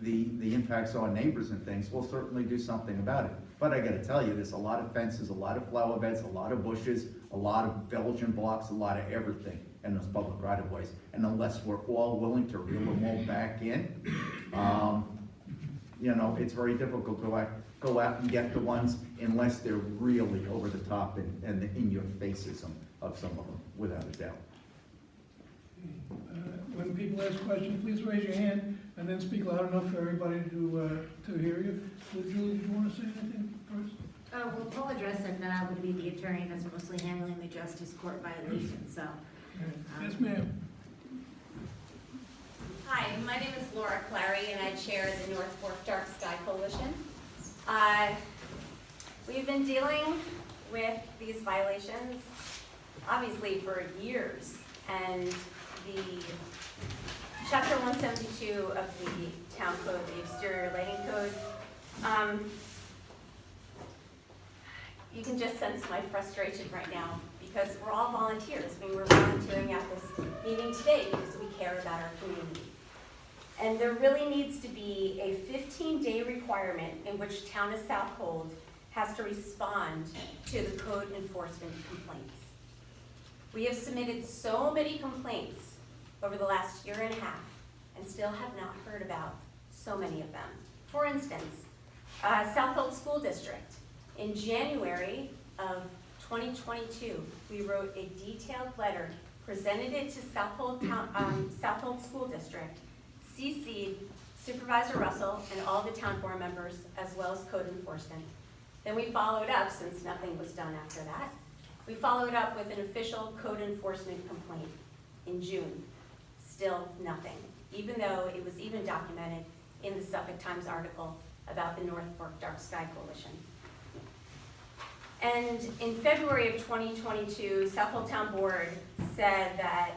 impacts on neighbors and things, we'll certainly do something about it. But I gotta tell you, there's a lot of fences, a lot of flower beds, a lot of bushes, a lot of Belgian blocks, a lot of everything in those public right-of-ways. And unless we're all willing to reel them all back in, it's very difficult to go out and get the ones unless they're really over the top and in your faces of some of them, without a doubt. When people ask questions, please raise your hand and then speak loud enough for everybody to hear you. Julie, do you want to say anything first? Well, Paul addressed it, that would be the attorney that's mostly handling the justice court violations, so. Yes, ma'am. Hi, my name is Laura Clary, and I chair the North Fork Dark Sky Coalition. We've been dealing with these violations, obviously, for years, and the Chapter 172 of the Town Code, the Exterior Lighting Code, you can just sense my frustration right now because we're all volunteers. I mean, we're volunteering at this meeting today because we care about our community. And there really needs to be a 15-day requirement in which Town of Southold has to respond to the code enforcement complaints. We have submitted so many complaints over the last year and a half and still have not heard about so many of them. For instance, Southold School District. In January of 2022, we wrote a detailed letter, presented it to Southold School District, CC'd Supervisor Russell and all the town board members, as well as code enforcement. Then we followed up, since nothing was done after that. We followed up with an official code enforcement complaint in June. Still nothing, even though it was even documented in the Suffolk Times article about the North Fork Dark Sky Coalition. And in February of 2022, Southold Town Board said that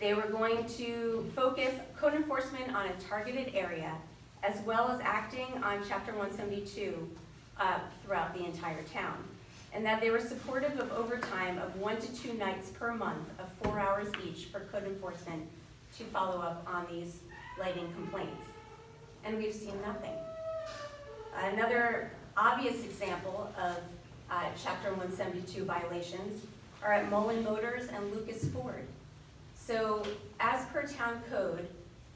they were going to focus code enforcement on a targeted area, as well as acting on Chapter 172 throughout the entire town. And that they were supportive of overtime of 1 to 2 nights per month of 4 hours each for code enforcement to follow up on these lighting complaints. And we've seen nothing. Another obvious example of Chapter 172 violations are at Mullen Motors and Lucas Ford. So as per town code,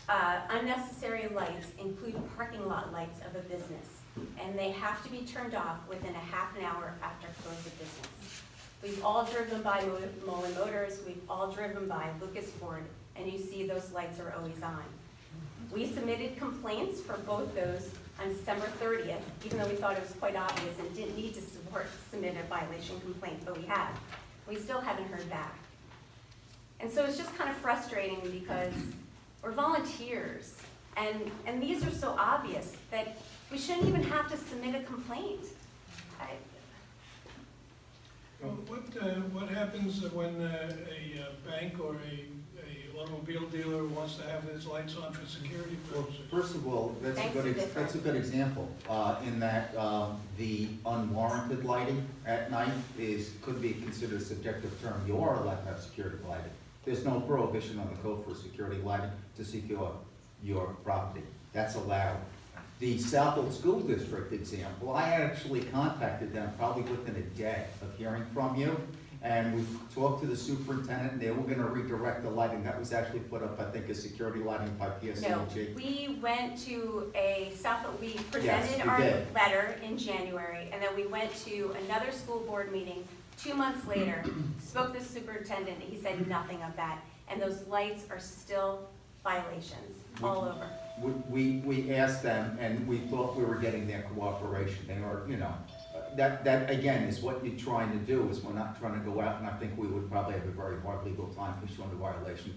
unnecessary lights include parking lot lights of a business, and they have to be turned off within a half an hour after close of business. We've all driven by Mullen Motors, we've all driven by Lucas Ford, and you see those lights are always on. We submitted complaints for both those on December 30th, even though we thought it was quite obvious and didn't need to submit a violation complaint, but we have. We still haven't heard back. And so it's just kind of frustrating because we're volunteers, and these are so obvious that we shouldn't even have to submit a complaint. Well, what happens when a bank or a automobile dealer wants to have his lights on for security Well, purposes? first of all, that's a good example, in that the unwarranted lighting at night could be considered a subjective term. You are allowed to have security lighting. There's no prohibition on the code for security lighting to secure your property. That's allowed. The Southold School District example, I actually contacted them probably within a day of hearing from you, and we talked to the superintendent, and they were gonna redirect the lighting. That was actually put up, I think, as security lighting by PSCG. No, we went to we presented Yes, we our did. letter in January, and then we went to another school board meeting 2 months later, spoke to the superintendent, and he said nothing of that. And those lights are still violations all over. We asked them, and we thought we were getting their cooperation. They are, that again is what you're trying to do, is we're not trying to go out, and I think we would probably have a very hard legal time issuing a violation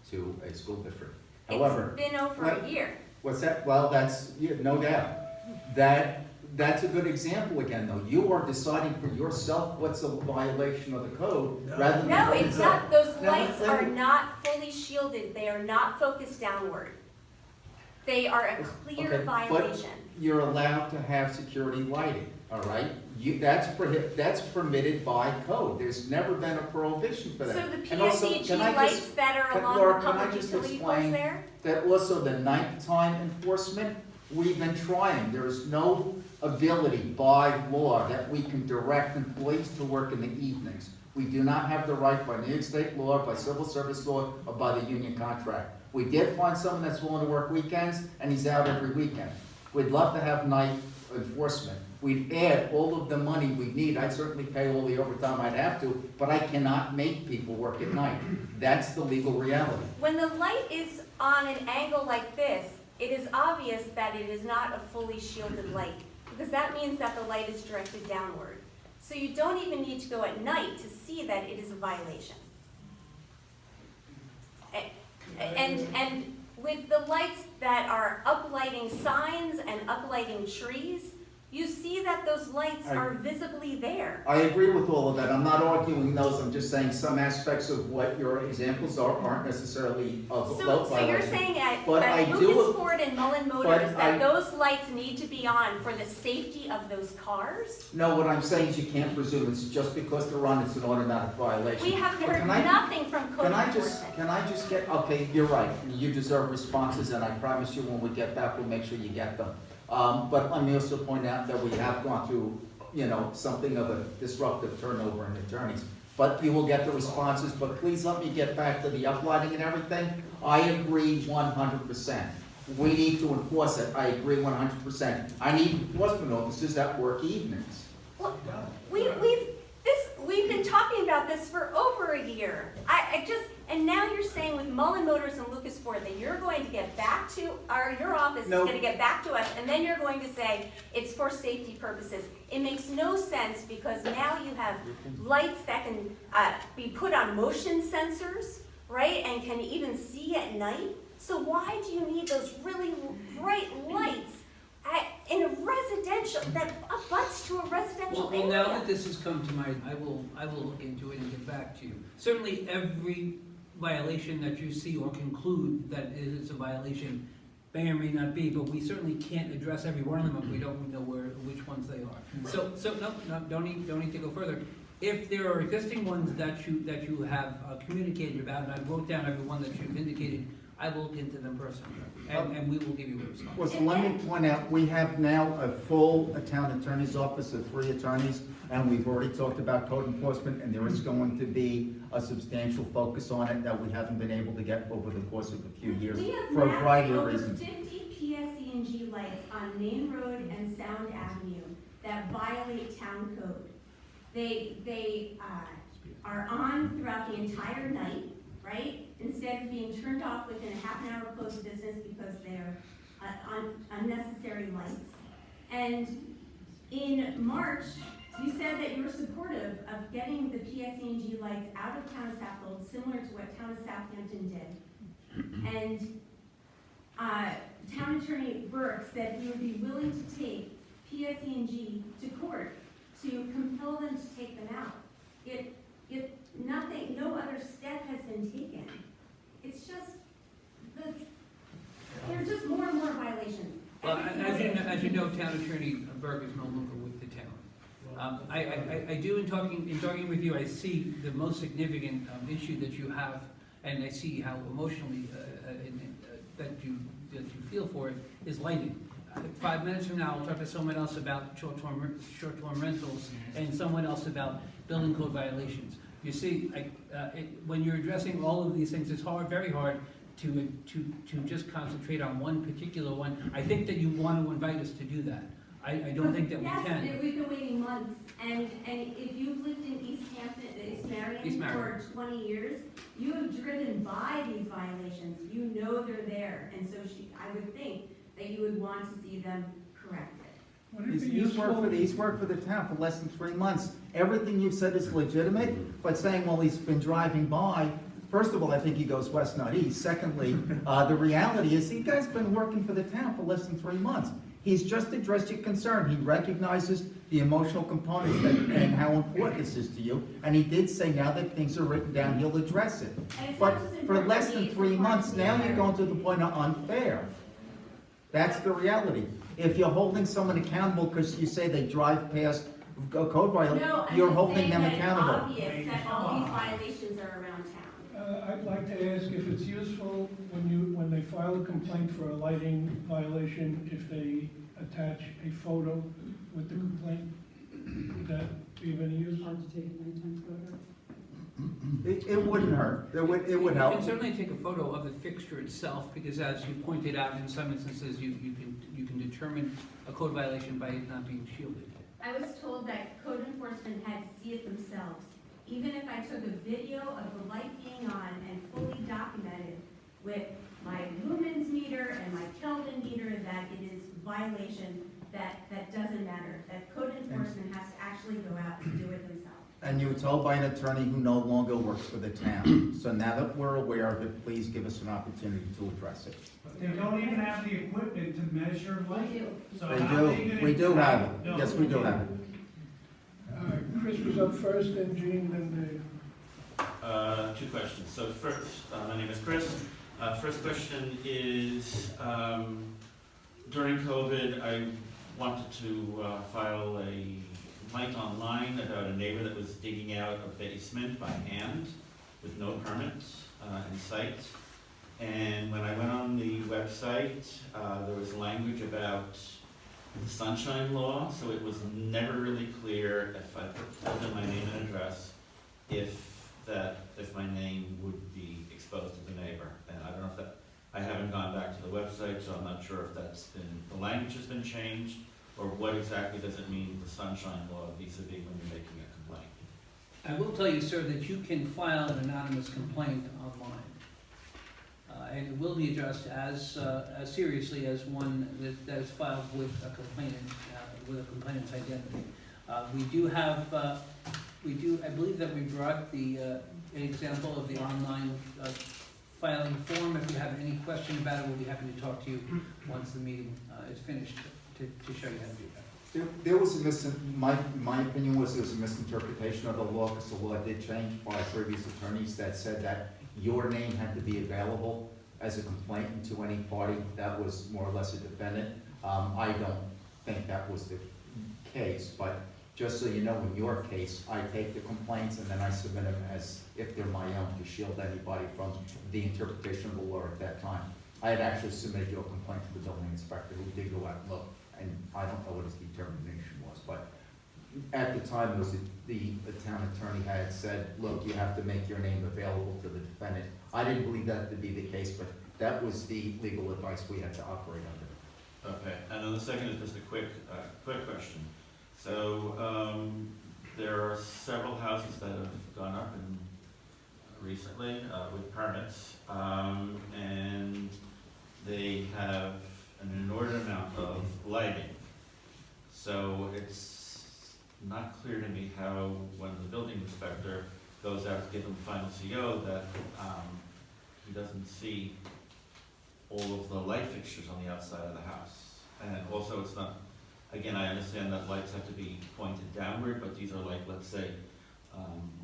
to a school district. However, It's been over a year. what's that? Well, that's, no doubt. That's a good example again, though. You are deciding for yourself what's a violation of the code, rather than. No, it's not, those No, lights let are me- not fully shielded, they are not focused downward. They are a clear Okay, but violation. you're allowed to have security lighting, all right? That's permitted by code. There's never been a prohibition for that. So the And also, PSEG can I just- lights that are along Laura, the can I public just utility poles explain there? that also the nighttime enforcement, we've been trying. There is no ability by law that we can direct employees to work in the evenings. We do not have the right by New York State law, by civil service law, or by the union contract. We did find someone that's willing to work weekends, and he's out every weekend. We'd love to have night enforcement. We'd add all of the money we need. I'd certainly pay all the overtime I'd have to, but I cannot make people work at night. That's the legal reality. When the light is on an angle like this, it is obvious that it is not a fully shielded light, because that means that the light is directed downward. So you don't even need to go at night to see that it is a violation. And with the lights that are uplighting signs and uplighting trees, you see that those lights are visibly there. I agree with all of that. I'm not arguing those. I'm just saying some aspects of what your examples aren't necessarily of a float So you're violation. saying at But I do- Lucas Ford and Mullen Motors but that those lights need to be on for the safety of those cars? No, what I'm saying is you can't presume it's just because they're on, it's an automatic violation. We have But heard can I- nothing from code enforcement. Can I just get, okay, you're right. You deserve responses, and I promise you when we get back, we'll make sure you get them. But let me also point out that we have gone through, something of a disruptive turnover in attorneys. but you will get the responses. But please let me get back to the uplighting and everything. I agree 100%. We need to enforce it. I agree 100%. I need enforcement officers that work evenings. Well, we've been talking about this for over a year. And now you're saying with Mullen Motors and Lucas Ford that you're going to get back to, or your office is No. going to get back to us, and then you're going to say it's for safety purposes. It makes no sense because now you have lights that can be put on motion sensors, right, and can even see at night. So why do you need those really bright lights in a residential, that abuts to a residential Well, now that area? this has come to mind, I will look into it and get back to you. Certainly, every violation that you see or conclude that it is a violation may or may not be, but we certainly can't address every one of them if we don't know which ones they are. So no, don't need to go further. If there are existing ones that you have communicated about, and I wrote down every one that you've indicated, I will look into them personally, and we will give you a response. Well, so let me point out, we have now a full town attorney's office of 3 attorneys, and we've already talked about code enforcement, and there is going to be a substantial focus on it that we haven't been able to get over the course of a few years We have for a variety of over reasons. 50 PSE&G lights on Main Road and Sound Avenue that violate town code. They are on throughout the entire night, right? Instead of being turned off within a half an hour close of business because they're unnecessary lights. And in March, you said that you were supportive of getting the PSE&G lights out of Town of Saffold, similar to what Town of Southampton did. And Town Attorney Burke said he would be willing to take PSE&G to court to compel them to take them out. No other step has been taken. It's just, there are just more and more violations. Well, as you know, Town Attorney Burke is no longer with the town. I do, in talking with you, I see the most significant issue that you have, and I see how emotionally that you feel for it, is lighting. 5 minutes from now, I'll talk to someone else about short-term rentals, and someone else about building code violations. You see, when you're addressing all of these things, it's very hard to just concentrate on one particular one. I think that you want to invite us to do that. I don't think that we can. Yes, we've been waiting months, and if you've lived in East Marion for 20 years, you have driven by these violations. You know they're there, and so I would think that you would want to see them corrected. Would it be He's useful? worked for the town for less than 3 months. Everything you've said is legitimate, but saying, well, he's been driving by, first of all, I think he goes west, not east. Secondly, the reality is, the guy's been working for the town for less than 3 months. He's just addressed your concern. He recognizes the emotional components and how important this is to you. And he did say now that things are written down, he'll address it. And it's But not just for important less to than me, it's 3 important months, to now the you're going to the point of unfair. That's the reality. If you're holding someone accountable because you say they drive past a code violation, No, I'm you're just holding saying them that it's accountable. obvious that all these violations are around town. I'd like to ask if it's useful when they file a complaint for a lighting violation, if they attach a photo with the complaint. Would that be of any use? It wouldn't hurt. It would help. You can certainly take a photo of the fixture itself, because as you pointed out, in some instances, you can determine a code violation by it not being shielded. I was told that code enforcement had to see it themselves. Even if I took a video of the light being on and fully documented with my lumens meter and my Kelvin meter, that it is violation, that doesn't matter. That code enforcement has to actually go out and do it themselves. And you were told by an attorney who no longer works for the town. So now that we're aware of it, please give us an opportunity to address it. But they don't even have the equipment to measure light. So They how are they do. gonna- We do have it. No. Yes, we do have it. Chris was up first, then Gene, then Dave. 2 questions. So first, my name is Chris. First question is, during COVID, I wanted to file a complaint online about a neighbor that was digging out a basement by hand with no permits in sight. And when I went on the website, there was language about the sunshine law, so it was never really clear if I put in my name and address if my name would be exposed to the neighbor. And I don't know if that, I haven't gone back to the website, so I'm not sure if that's been, the language has been changed, or what exactly does it mean, the sunshine law vis-a-vis when you're making a complaint? I will tell you, sir, that you can file an anonymous complaint online. And it will be addressed as seriously as one that is filed with a complainant, with a complainant's identity. We do have, I believe that we brought an example of the online filing form. If you have any question about it, we'll be happy to talk to you once the meeting is finished to show you how to do that. There was my opinion was there was a misinterpretation of the law, because the law did change by previous attorneys that said that your name had to be available as a complainant to any party that was more or less a defendant. I don't think that was the case, but just so you know, in your case, I take the complaints and then I submit them as if they're my own to shield anybody from the interpretation of the law at that time. I had actually submitted your complaint to the building inspector, who did go out and look, and I don't know what his determination was, but at the time, the town attorney had said, look, you have to make your name available to the defendant. I didn't believe that to be the case, but that was the legal advice we had to operate under. Okay, and then the second is just a quick question. So, there are several houses that have gone up recently with permits, and they have an inordinate amount of lighting. So it's not clear to me how, when the building inspector goes out to give them final CO, that he doesn't see all of the light fixtures on the outside of the house. And also, it's not, again, I understand that lights have to be pointed downward, but these are like, let's say,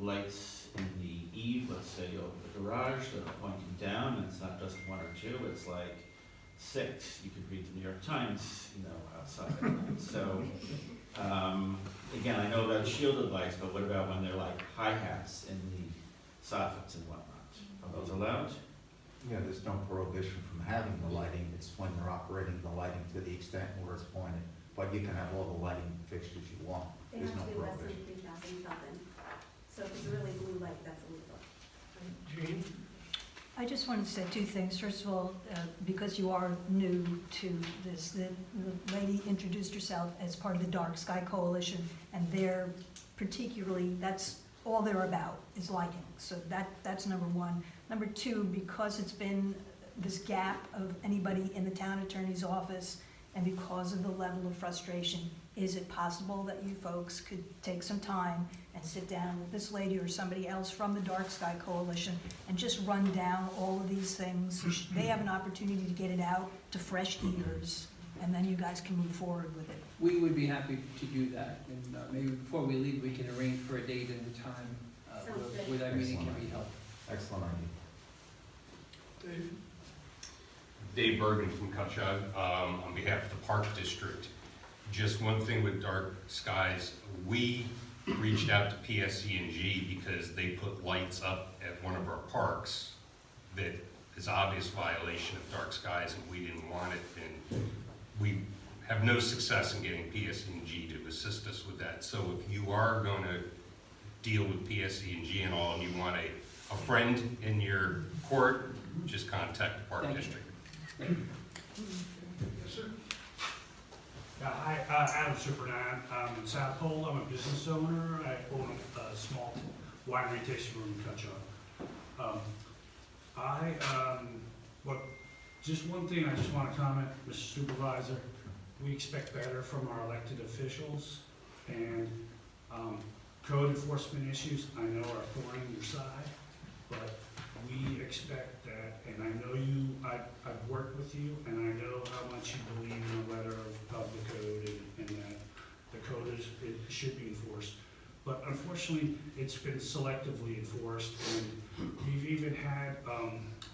lights in the eave, let's say over the garage, that are pointing down, and it's not just one or two, it's like 6. You could read the New York Times, outside. So, again, I know about shielded lights, but what about when they're like hi-hats in the soffits and whatnot? Are those allowed? Yeah, there's no prohibition from having the lighting. It's when you're operating the lighting to the extent where it's pointed. But you can have all the lighting fixtures you want. They There's have no to be less than prohibition. 3,000 Kelvin. So if it's a really blue light, that's illegal. Jean? I just wanted to say two things. First of all, because you are new to this, the lady introduced herself as part of the Dark Sky Coalition, and they're particularly, that's all they're about, is lighting. So that's number one. Number two, because it's been this gap of anybody in the town attorney's office, and because of the level of frustration, is it possible that you folks could take some time and sit down with this lady or somebody else from the Dark Sky Coalition and just run down all of these things? So they have an opportunity to get it out to fresh ears, and then you guys can move forward with it. We would be happy to do that, and maybe before we leave, we can arrange for a date and a time where that meeting can be held. Excellent idea. Dave? Dave Bergen from Cutshug, on behalf of the Park District. Just one thing with Dark Skies, we reached out to PSE&G because they put lights up at one of our parks that is obvious violation of Dark Skies, and we didn't want it, and we have no success in getting PSE&G to assist us with that. So if you are going to deal with PSE&G and all, and you want a friend in your court, just contact the Park District. Yes, sir. Yeah, hi, Adam Supernant. I'm in South Pole. I'm a business owner. I own a small winery tasting room in Cutshug. Just one thing I just want to comment, Mr. Supervisor. We expect better from our elected officials, and code enforcement issues I know are thorn in your side, but we expect that, and I know I've worked with you, and I know how much you believe in the letter of the code, and that the code it should be enforced. But unfortunately, it's been selectively enforced, and we've even had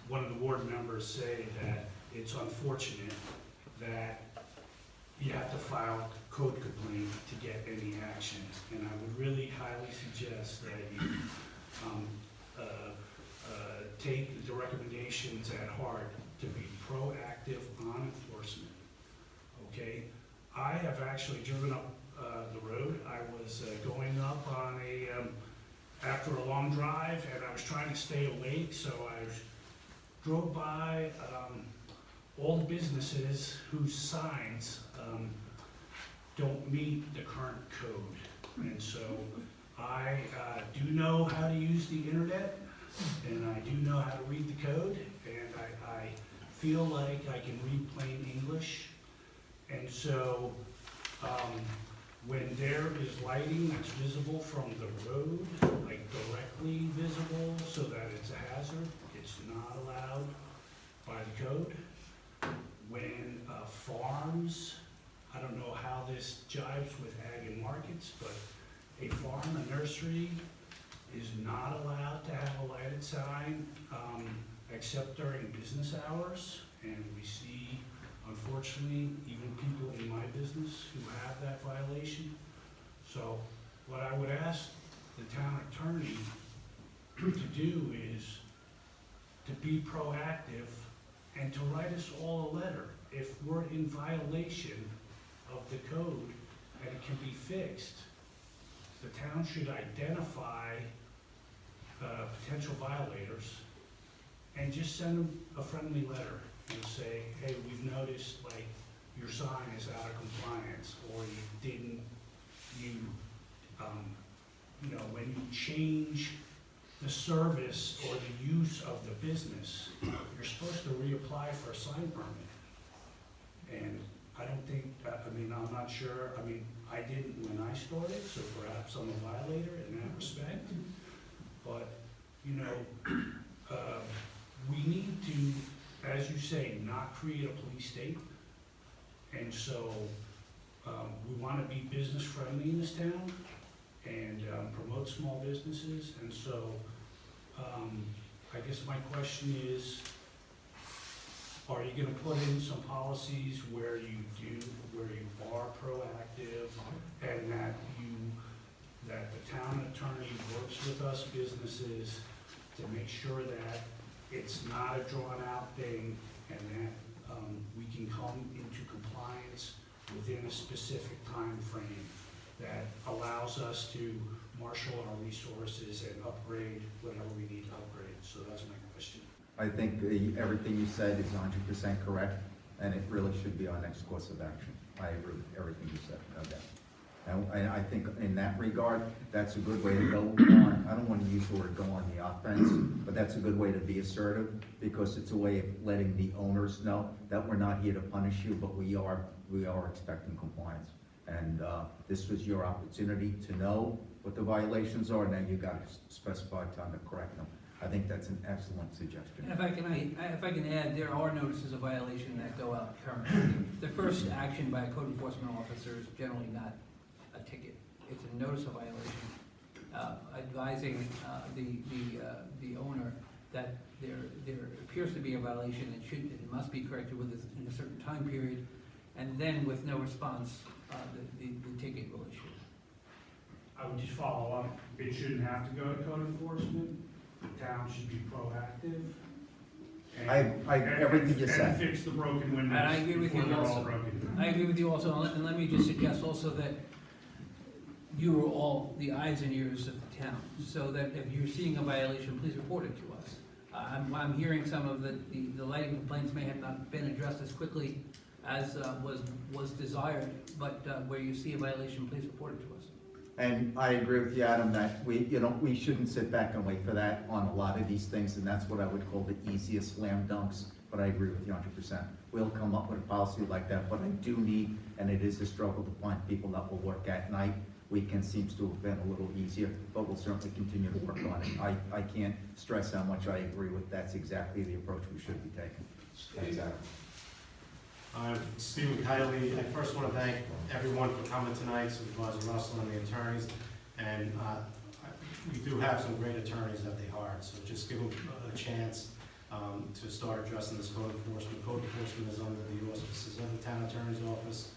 one of the ward members say that it's unfortunate that you have to file a code complaint to get any action. And I would really highly suggest that you take the recommendations at heart to be proactive on enforcement, okay? I have actually driven up the road. I was going up on after a long drive, and I was trying to stay awake, so I drove by all the businesses whose signs don't meet the current code. And so I do know how to use the internet, and I do know how to read the code, and I feel like I can read plain English. And so when there is lighting that's visible from the road, like directly visible so that it's a hazard, it's not allowed by the code. When farms, I don't know how this jives with ag and markets, but a farm, a nursery, is not allowed to have a lighted sign except during business hours. And we see, unfortunately, even people in my business who have that violation. So what I would ask the town attorney to do is to be proactive and to write us all a letter. If we're in violation of the code and it can be fixed, the town should identify potential violators and just send them a friendly letter and say, hey, we've noticed like your sign is out of compliance, or you know, when you change the service or the use of the business, you're supposed to reapply for a sign permit. And I don't think, I mean, I'm not sure, I mean, I didn't when I started, so perhaps I'm a violator in that respect. But, you know, we need to, as you say, not create a police state. And so we want to be business friendly in this town and promote small businesses. And so I guess my question is, are you going to put in some policies where you are proactive, and that the town attorney works with us businesses to make sure that it's not a drawn out thing, and that we can come into compliance within a specific time frame that allows us to marshal our resources and upgrade whatever we need to upgrade? So that's my question. I think everything you said is 100% correct, and it really should be our next course of action. I agree with everything you said, no doubt. And I think in that regard, that's a good way to go on. I don't want to use the word go on the offense, but that's a good way to be assertive, because it's a way of letting the owners know that we're not here to punish you, but we are expecting compliance. And this was your opportunity to know what the violations are, and then you got a specified time to correct them. I think that's an excellent suggestion. And if I can add, there are notices of violation that go out currently. The first action by a code enforcement officer is generally not a ticket. It's a notice of violation, advising the owner that there appears to be a violation and it must be corrected within a certain time period, and then with no response, the ticket will issue. I would just follow up. It shouldn't have to go to code enforcement. The town should be proactive. Everything you said. And fix the broken windows. And I agree with you before they're all also. broken. I agree with you also, and let me just suggest also that you are all the eyes and ears of the town, so that if you're seeing a violation, please report it to us. I'm hearing some of the lighting complaints may have not been addressed as quickly as was desired, but where you see a violation, please report it to us. And I agree with you, Adam, that we shouldn't sit back and wait for that on a lot of these things, and that's what I would call the easiest slam dunks, but I agree with you 100%. We'll come up with a policy like that, but I do need, and it is a struggle to find people that will work at night. Weekend seems to have been a little easier, but we'll certainly continue to work on it. I can't stress how much I agree with, that's exactly the approach we should be taking. Thanks, Adam. I'm Stephen Kiley. I first want to thank everyone for coming tonight, Supervisor Russell and the attorneys. And we do have some great attorneys that they hired, so just give them a chance to start addressing this code enforcement. Code enforcement is under the auspices of the town attorney's office,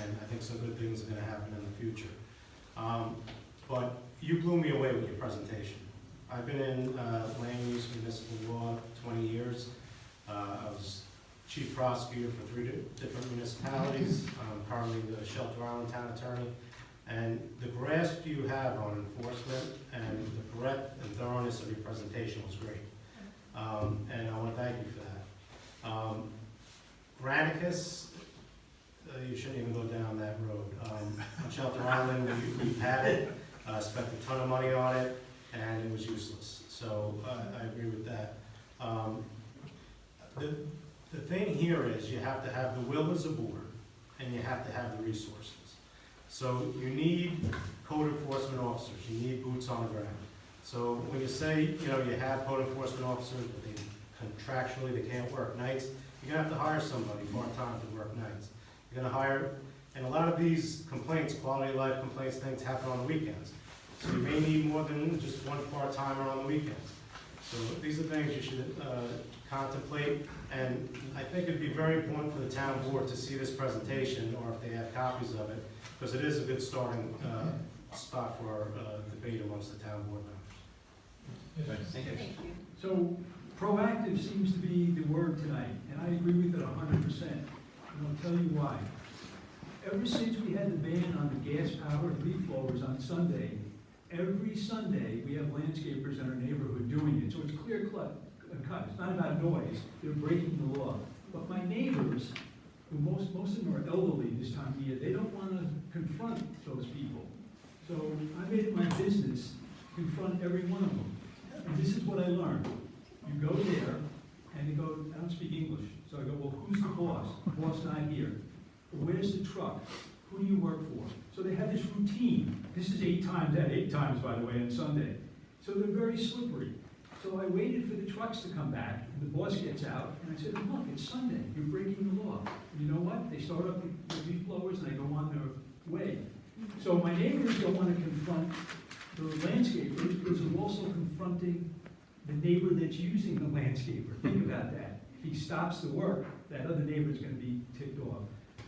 and I think some good things are going to happen in the future. But you blew me away with your presentation. I've been in land use municipal law 20 years. I was chief prosecutor for 3 different municipalities. I'm currently the Shelter Island town attorney. And the grasp you have on enforcement and the breadth and thoroughness of your presentation was great. And I want to thank you for that. Granicus, you shouldn't even go down that road. On Shelter Island, we've had it, spent a ton of money on it, and it was useless. So I agree with that. The thing here is you have to have the will as a board, and you have to have the resources. So you need code enforcement officers, you need boots on the ground. So when you say, you have code enforcement officers, but they contractually, they can't work nights, you're gonna have to hire somebody part-time to work nights. You're gonna hire, and a lot of these complaints, quality of life complaints, things happen on the weekends. So you may need more than just one part-timer on the weekends. So these are things you should contemplate, and I think it'd be very important for the town board to see this presentation, or if they have copies of it, because it is a good starting spot for debate amongst the town board members. Thank you. So proactive seems to be the word tonight, and I agree with it 100%. And I'll tell you why. Ever since we had the ban on the gas-powered leaf blowers on Sunday, every Sunday we have landscapers in our neighborhood doing it. So it's clear cut. It's not about noise. They're breaking the law. But my neighbors, who most of them are elderly this time of year, they don't want to confront those people. So I made it my business to confront every one of them. And this is what I learned. You go there, and they go, I don't speak English. So I go, well, who's the boss? The boss not here. Well, where's the truck? Who do you work for? So they have this routine. This is 8 times, by the way, on Sunday. So they're very slippery. So I waited for the trucks to come back, and the boss gets out, and I said, look, it's Sunday. You're breaking the law. And you know what? They start up the leaf blowers, and they go on their way. So my neighbors don't want to confront the landscapers, because they're also confronting the neighbor that's using the landscaper. Think about that. If he stops the work, that other neighbor is going to be ticked off.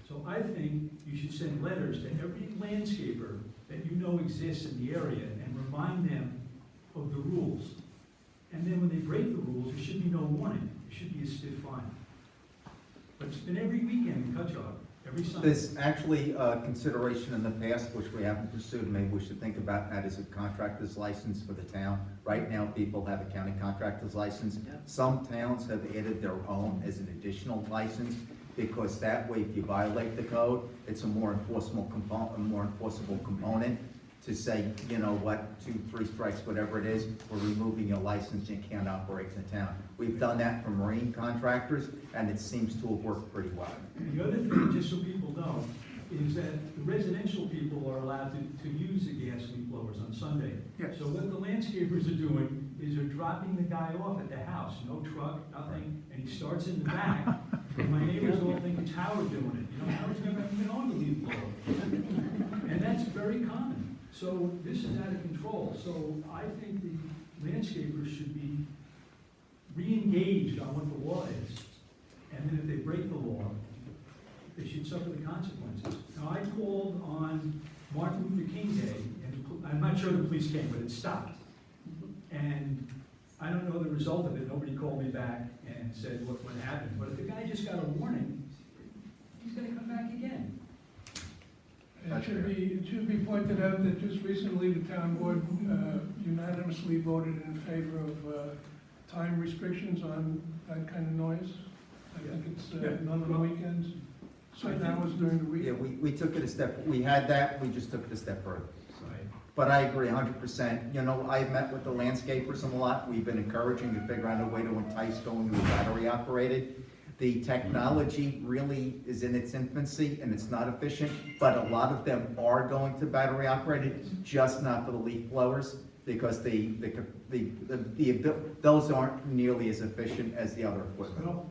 So I think you should send letters to every landscaper that you know exists in the area and remind them of the rules. And then when they break the rules, there should be no warning. There should be a stiff fine. But it's been every weekend in Cutchogue, every Sunday. There's actually consideration in the past, which we haven't pursued, and maybe we should think about that as a contractor's license for the town. Right now, people have a county contractor's license. Some towns have added their own as an additional license, because that way, if you violate the code, it's a more enforceable component to say, you know what, 2, 3 strikes, whatever it is, we're removing your license, you can't operate in the town. We've done that for marine contractors, and it seems to have worked pretty well. The other thing, just so people know, is that the residential people are allowed to use the gas leaf blowers on Sunday. Yes. So what the landscapers are doing is they're dropping the guy off at the house, no truck, nothing, and he starts in the back. And my neighbors all think it's Howard doing it. You know, Howard's never even been on the leaf blower. And that's very common. So this is out of control. So I think the landscapers should be re-engaged on what the law is. And then if they break the law, they should suffer the consequences. Now, I called on Martin Luther King Day, and I'm not sure the police came, but it stopped. And I don't know the result of it. Nobody called me back and said what happened. But if the guy just got a warning, he's going to come back again. It should be pointed out that just recently the town board unanimously voted in favor of time restrictions on that kind of noise. I think it's none on the weekends. So now it's during the week. Yeah, we took it a step, we had that, we just took it a step further. Right. But I agree 100%. You know, I've met with the landscapers a lot. We've been encouraging to figure out a way to entice going to battery operated. The technology really is in its infancy and it's not efficient, but a lot of them are going to battery operated, just not for the leaf blowers, because those aren't nearly as efficient as the other equipment. Well,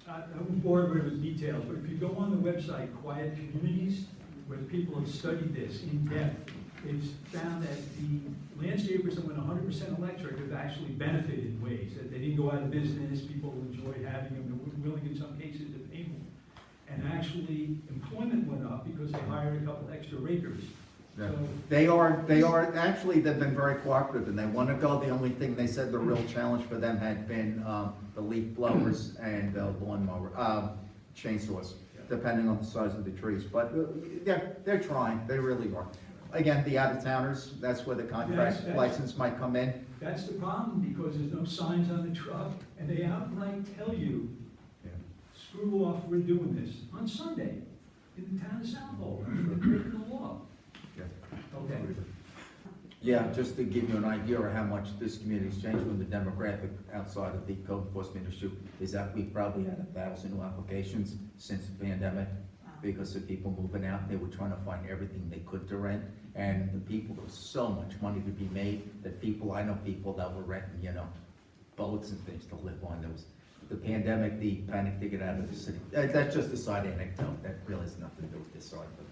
I won't bore everybody with details, but if you go on the website, Quiet Communities, where the people have studied this in depth, they've found that the landscapers that went 100% electric have actually benefited in ways that they didn't go out of business, people enjoyed having them, they were willing in some cases to pay more. And actually, employment went up because they hired a couple extra rakers. Yeah. So, They are, actually, they've been very cooperative and they want to go. The only thing they said the real challenge for them had been the leaf blowers and lawnmower, chainsaws, depending on the size of the trees. But yeah, they're trying, they really are. again, the out-of-towners, that's where the contract That's- license might come in. That's the problem, because there's no signs on the truck, and they outright tell you, Yeah. screw off, we're doing this, on Sunday, in the town of Southhold, they're breaking the law. Yeah. Okay. Yeah, just to give you an idea of how much this community's changed from the demographic outside of the code enforcement issue, is that we've probably had 1,000 new applications since the pandemic because of people moving out. They were trying to find everything they could to rent, and the people, there was so much money to be made that people, I know people that were renting, boats and things to live on. There was the pandemic, the panic to get out of the city. That's just a side anecdote. That really has nothing to do with this side, but.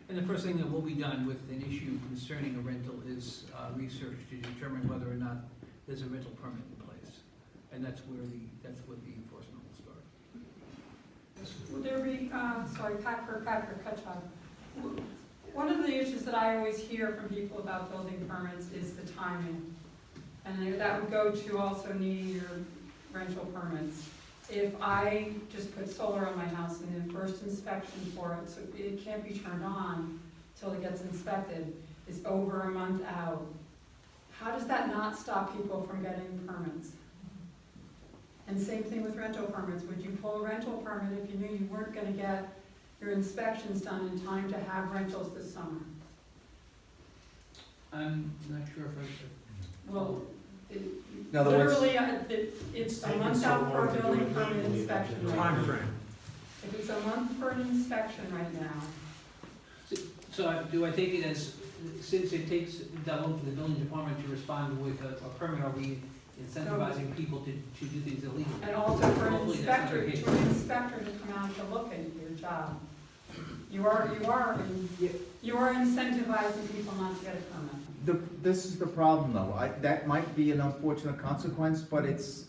And the first thing that will be done with an issue concerning a rental is research to determine whether or not there's a rental permit in place. And that's where the enforcement will start. Would there be, sorry, Patrick Kutchog. One of the issues that I always hear from people about building permits is the timing. And that would go to also needing your rental permits. If I just put solar on my house and the first inspection for it, so it can't be turned on till it gets inspected, is over a month out, how does that not stop people from getting permits? And same thing with rental permits. Would you pull a rental permit if you knew you weren't gonna get your inspections done in time to have rentals this summer? I'm not sure if I. Well, In other words- literally, it's a month out for a building permit inspection right now. Time frame. If it's a month for an inspection right now, So do I take it as, since it takes double for the building department to respond with a permit, are we incentivizing people to do things illegally? and also for an Hopefully that's not inspector, the case. to an inspector to come out to look at your job. You are incentivizing people not to get a permit. This is the problem though, that might be an unfortunate consequence, but it's,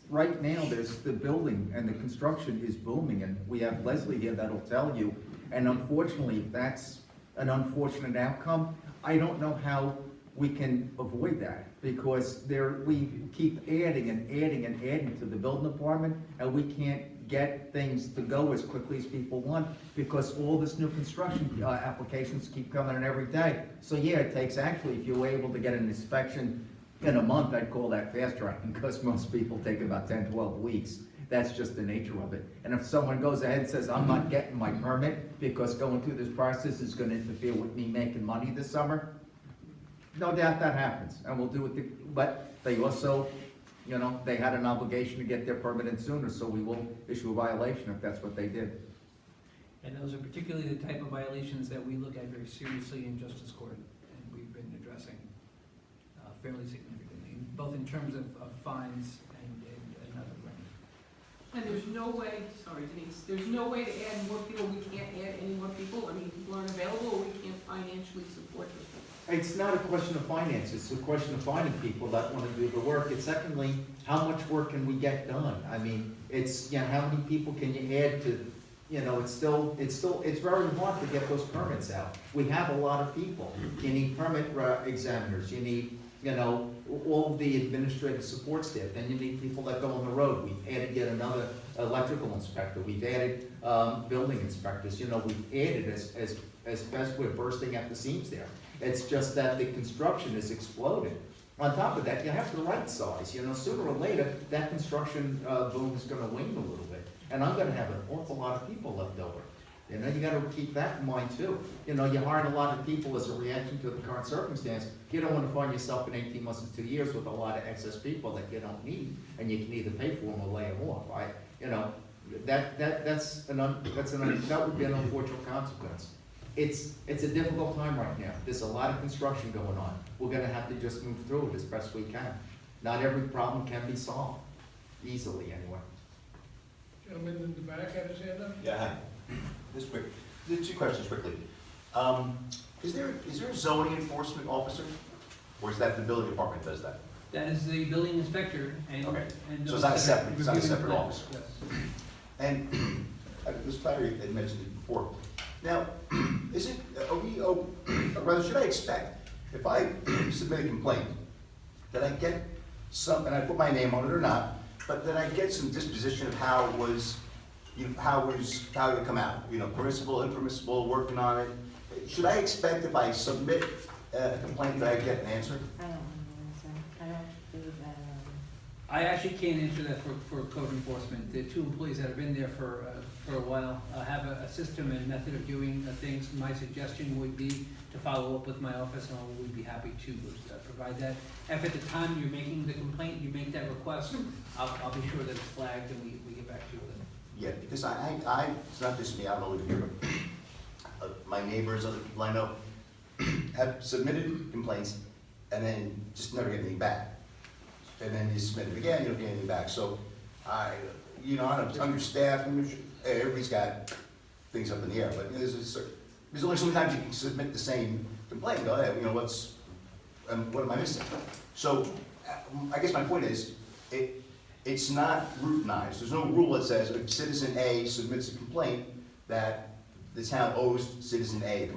right now, there's the building and the construction is booming, and we have Leslie here that'll tell you, and unfortunately, that's an unfortunate outcome. I don't know how we can avoid that, because we keep adding and adding and adding to the building department, and we can't get things to go as quickly as people want, because all this new construction applications keep coming in every day. So yeah, it takes, actually, if you were able to get an inspection in a month, I'd call that fast tracking, because most people take about 10, 12 weeks. That's just the nature of it. And if someone goes ahead and says, I'm not getting my permit because going through this process is gonna interfere with me making money this summer, no doubt that happens, and we'll do it, but they also, they had an obligation to get their permit in sooner, so we will issue a violation if that's what they did. And those are particularly the type of violations that we look at very seriously in justice court, and we've been addressing fairly significantly, both in terms of fines and other remedies. And there's no way, sorry Denise, there's no way to add more people, we can't add any more people, I mean, people aren't available, or we can't financially support those people. It's not a question of finance, it's a question of finding people that want to do the work. And secondly, how much work can we get done? I mean, it's, how many people can you add to, it's very hard to get those permits out. We have a lot of people. You need permit examiners, you need, all the administrative support staff, then you need people that go on the road. We've added yet another electrical inspector, we've added building inspectors, we've added as best we're bursting at the seams there. It's just that the construction has exploded. On top of that, you have the right size, sooner or later, that construction boom is gonna wane a little bit. And I'm gonna have an awful lot of people left over. You gotta keep that in mind too. You're hiring a lot of people as a reaction to the current circumstance. You don't wanna find yourself in 18 months to 2 years with a lot of excess people that you don't need, and you can either pay for them or lay them off. That would be an unfortunate consequence. It's a difficult time right now. There's a lot of construction going on. We're gonna have to just move through it as best we can. Not every problem can be solved, easily anyway. Gentleman in the back had his hand up? Yeah, hi. Just quick, two questions quickly. Is there a zoning enforcement officer, or is that the building department does that? That is the building inspector and. Okay. And So it's not a separate, reviewing the plans. officer? Yes. And Ms. Flattery had mentioned it before. Now, should I expect, if I submit a complaint, that I get some, and I put my name on it or not, but that I get some disposition of how it was how did it come out? Permissible, impermissible, working on it. Should I expect if I submit a complaint that I get an answer? I don't know, I don't do that. I actually can't answer that for code enforcement. The two employees that have been there for a while have a system and method of doing things. My suggestion would be to follow up with my office, and I would be happy to provide that. If at the time you're making the complaint, you make that request, I'll be sure that it's flagged and we get back to you with it. Yeah, because it's not just me, I don't know if you're, my neighbors, other people I know, have submitted complaints and then just never get anything back. And then you submit it again, you don't get anything back. So I don't understaffed, everybody's got things up in the air, but there's only sometimes you can submit the same complaint, go ahead, what am I missing? So I guess my point is, it's not routinized. There's no rule that says if citizen A submits a complaint that the town owes citizen A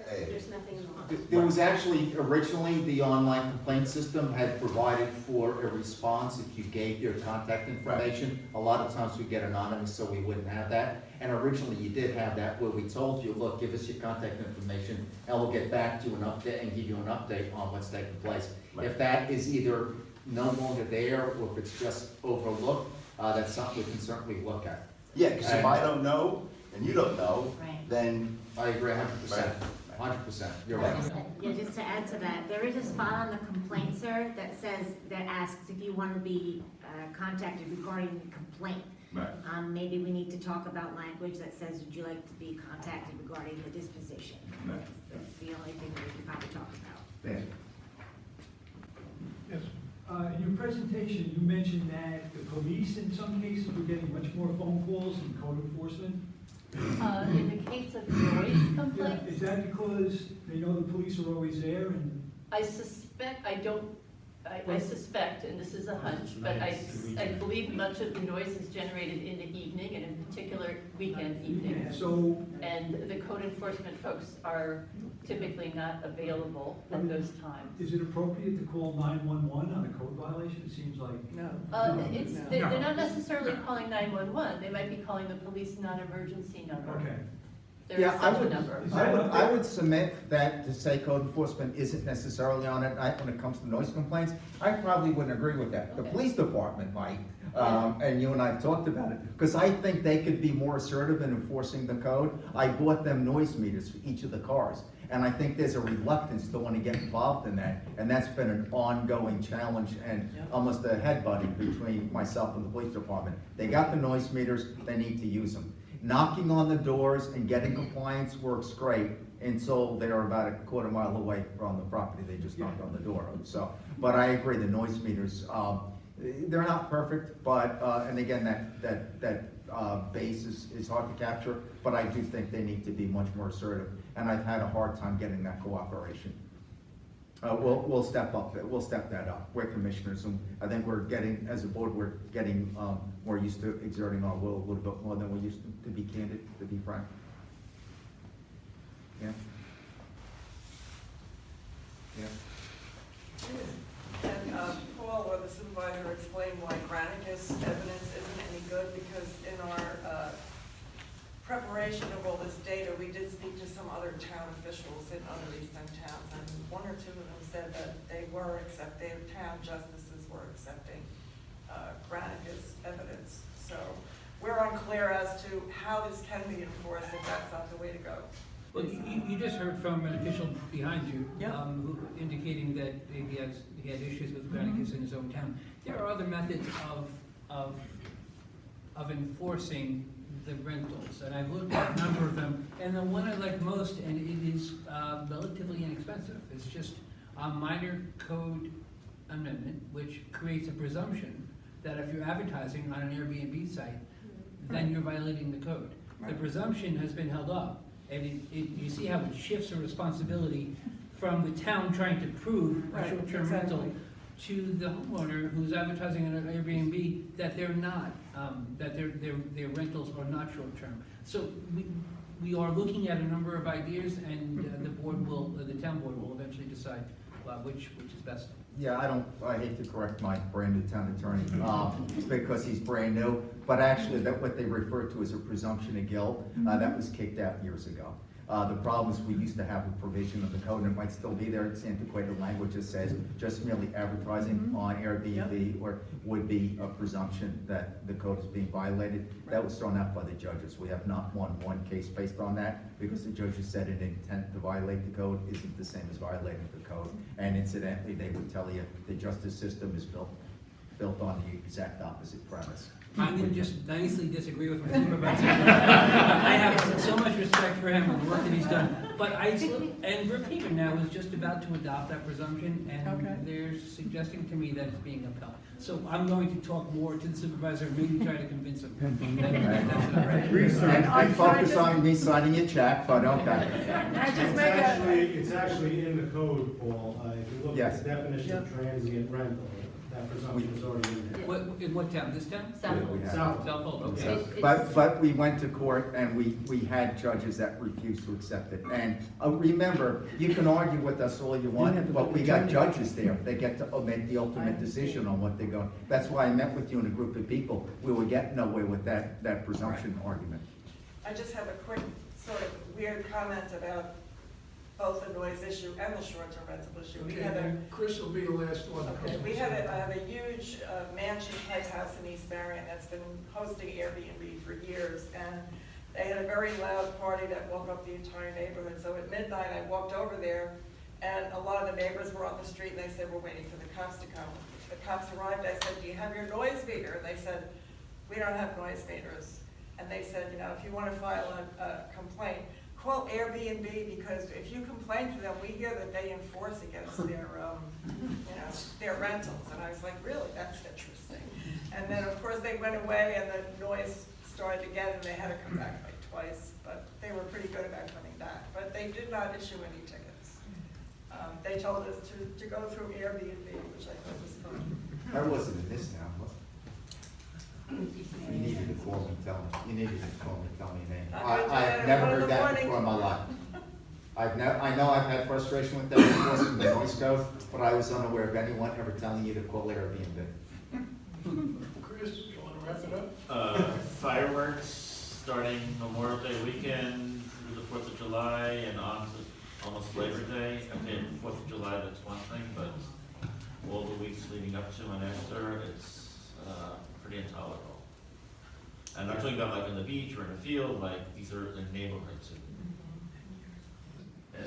There's nothing in the law. There was actually, originally, the online complaint system had provided for a response if you gave your contact information. A lot of times we get anonymous, so we wouldn't have that. And originally, you did have that where we told you, look, give us your contact information, and we'll get back to you and give you an update on what's taking place. Right. If that is either no longer there, or if it's just overlooked, that's something we can certainly look at. Yeah, because if I don't know, and you don't know, Right. then. I agree 100%. 100%, you're right. Yeah, just to add to that, there is a spot on the complaint, sir, that asks if you want to be contacted regarding the complaint. Right. Maybe we need to talk about language that says, would you like to be contacted regarding the disposition? Right. That's the only thing we can probably talk about. Yeah. Yes. In your presentation, you mentioned that the police in some cases were getting much more phone calls than code enforcement. In the case of noise Yeah, complaints, is that because they know the police are always there and? I suspect, I suspect, and this is a hunch, but I believe much of the noise is generated in the evening, and in particular, weekend evenings. So, And the code enforcement folks are typically not available at those times. is it appropriate to call 911 on a code violation? It seems like. No. They're not necessarily calling 911, they might be calling the police non-emergency number. Okay. There is Yeah, I such a would, number. I would submit that to say code enforcement isn't necessarily on it when it comes to noise complaints. I probably wouldn't agree with that. The Okay. police department might, and you and I have talked about it, because I think they could be more assertive in enforcing the code. I bought them noise meters for each of the cars, and I think there's a reluctance to want to get involved in that, and that's been an ongoing challenge and almost a headbutting between myself and the police department. They got the noise meters, they need to use them. Knocking on the doors and getting compliance works great until they're about a quarter mile away from the property, they just knocked on the door. So, but I agree, the noise meters, they're not perfect, but, and again, that base is hard to capture, but I do think they need to be much more assertive, and I've had a hard time getting that cooperation. We'll step up, we'll step that up. We're commissioners, and I think we're getting, as a board, we're getting more used to exerting our will a little bit more than we used to be candid, to be frank. Yeah? Yeah? And Paul, or the supervisor, explained why Granicus evidence isn't any good, because in our preparation of all this data, we did speak to some other town officials in other eastern towns, and one or two of them said that they were accepting, town justices were accepting Granicus evidence. So we're unclear as to how this can be enforced if that's not the way to go. Well, you just heard from an official behind you, who indicating that he had issues with Granicus in his own town. There are other methods of enforcing the rentals, and I've looked at a number of them, and the one I like most, and it is relatively inexpensive, it's just a minor code amendment, which creates a presumption that if you're advertising on an Airbnb site, then you're violating the code. The presumption has been held up, and you see how it shifts the responsibility from the town trying to prove a short-term rental to the homeowner who's advertising on an Airbnb that they're not, that their rentals are not short-term. So we are looking at a number of ideas, and the town board will eventually decide which is best. Yeah, I hate to correct my brand new town attorney, because he's brand new, but actually, that what they refer to as a presumption of guilt, that was kicked out years ago. The problem is, we used to have a provision of the code, and it might still be there, it's antiquated language that says just merely advertising on Airbnb or would be a presumption that the code is being violated. That was thrown out by the judges. We have not won one case based on that, because the judges said an intent to violate the code isn't the same as violating the code. And incidentally, they would tell you the justice system is built on the exact opposite premise. I'm gonna just nicely disagree with my supervisor. I have so much respect for him and the work that he's done. But and Brookhaven now is just about to adopt that presumption, and they're suggesting to me that it's being upheld. So I'm going to talk more to the supervisor, maybe try to convince him. I focus on me signing a check, but okay. It's actually in the code, Paul. If you look Yes. at the definition of transient rental, that presumption is already in there. In what town? This town? Southhold. Okay. But we went to court and we had judges that refused to accept it. And remember, you can argue with us all you want, but we got judges there. They get to make the ultimate decision on what they're going. That's why I met with you and a group of people. We were getting nowhere with that presumption argument. I just have a quick sort of weird comment about both the noise issue and the short-term rental issue. We Okay, had a, then Chris will be the last one. okay, we have a huge mansion-type house in East Marion that's been hosting Airbnb for years, and they had a very loud party that woke up the entire neighborhood. So at midnight, I walked over there, and a lot of the neighbors were on the street, and they said, "We're waiting for the cops to come." The cops arrived. I said, "Do you have your noise meter?" And they said, "We don't have noise meters." And they said, "You know, if you want to file a complaint, call Airbnb, because if you complain to them, we hear that they enforce against their, their rentals." And I was like, "Really? That's interesting." And then, of course, they went away and the noise started again, and they had to come back like twice. But they were pretty good about coming back. But they did not issue any tickets. They told us to go through Airbnb, which I thought was fun. I wasn't in this town, was I? You needed to call me and tell me. You needed to call me and tell me your name. I've never heard that before in my life. I know I've had frustration with that enforcing the noise code, but I was unaware of anyone ever telling you to call Airbnb. Chris, you want to wrap it up? Fireworks starting Memorial Day weekend through the 4th of July and on to almost Labor Day. Okay, 4th of July, that's one thing, but all the weeks leading up to and after, it's pretty intolerable. And I'm talking about like on the beach or in a field, like these are in neighborhoods.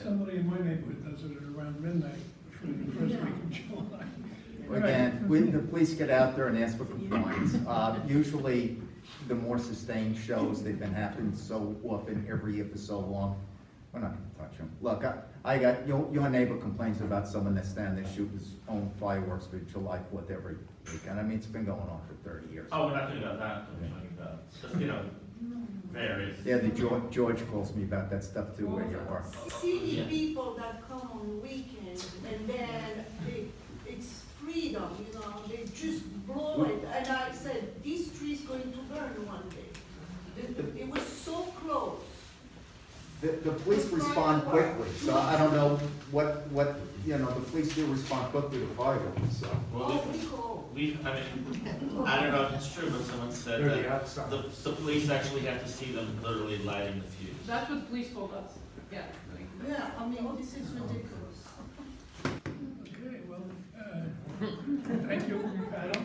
Somebody in my neighborhood does it around midnight for the first week of July. Again, the police get out there and ask for compliance. Usually, the more sustained shows, they've been happening so often, every year for so long, we're not gonna touch them. Look, I got, your neighbor complains about someone that's standing there shooting his own fireworks for July 4th every weekend. I mean, it's been going on for 30 years. Oh, we're not talking about that, we're talking about, just, various. Yeah, George calls me about that stuff too, where you are. See the people that come on weekends and then it's freedom, they just blow it. And I said, this tree is going to burn one day. It was so close. The police respond quickly, so I don't know what, the police do respond quickly to fireworks, so. Well, I don't know if it's true, but someone said that the police actually have to see them literally lighting the fuse. That's what the police told us, yeah. Yeah, I mean, this is ridiculous. Okay, well, thank you, Adam.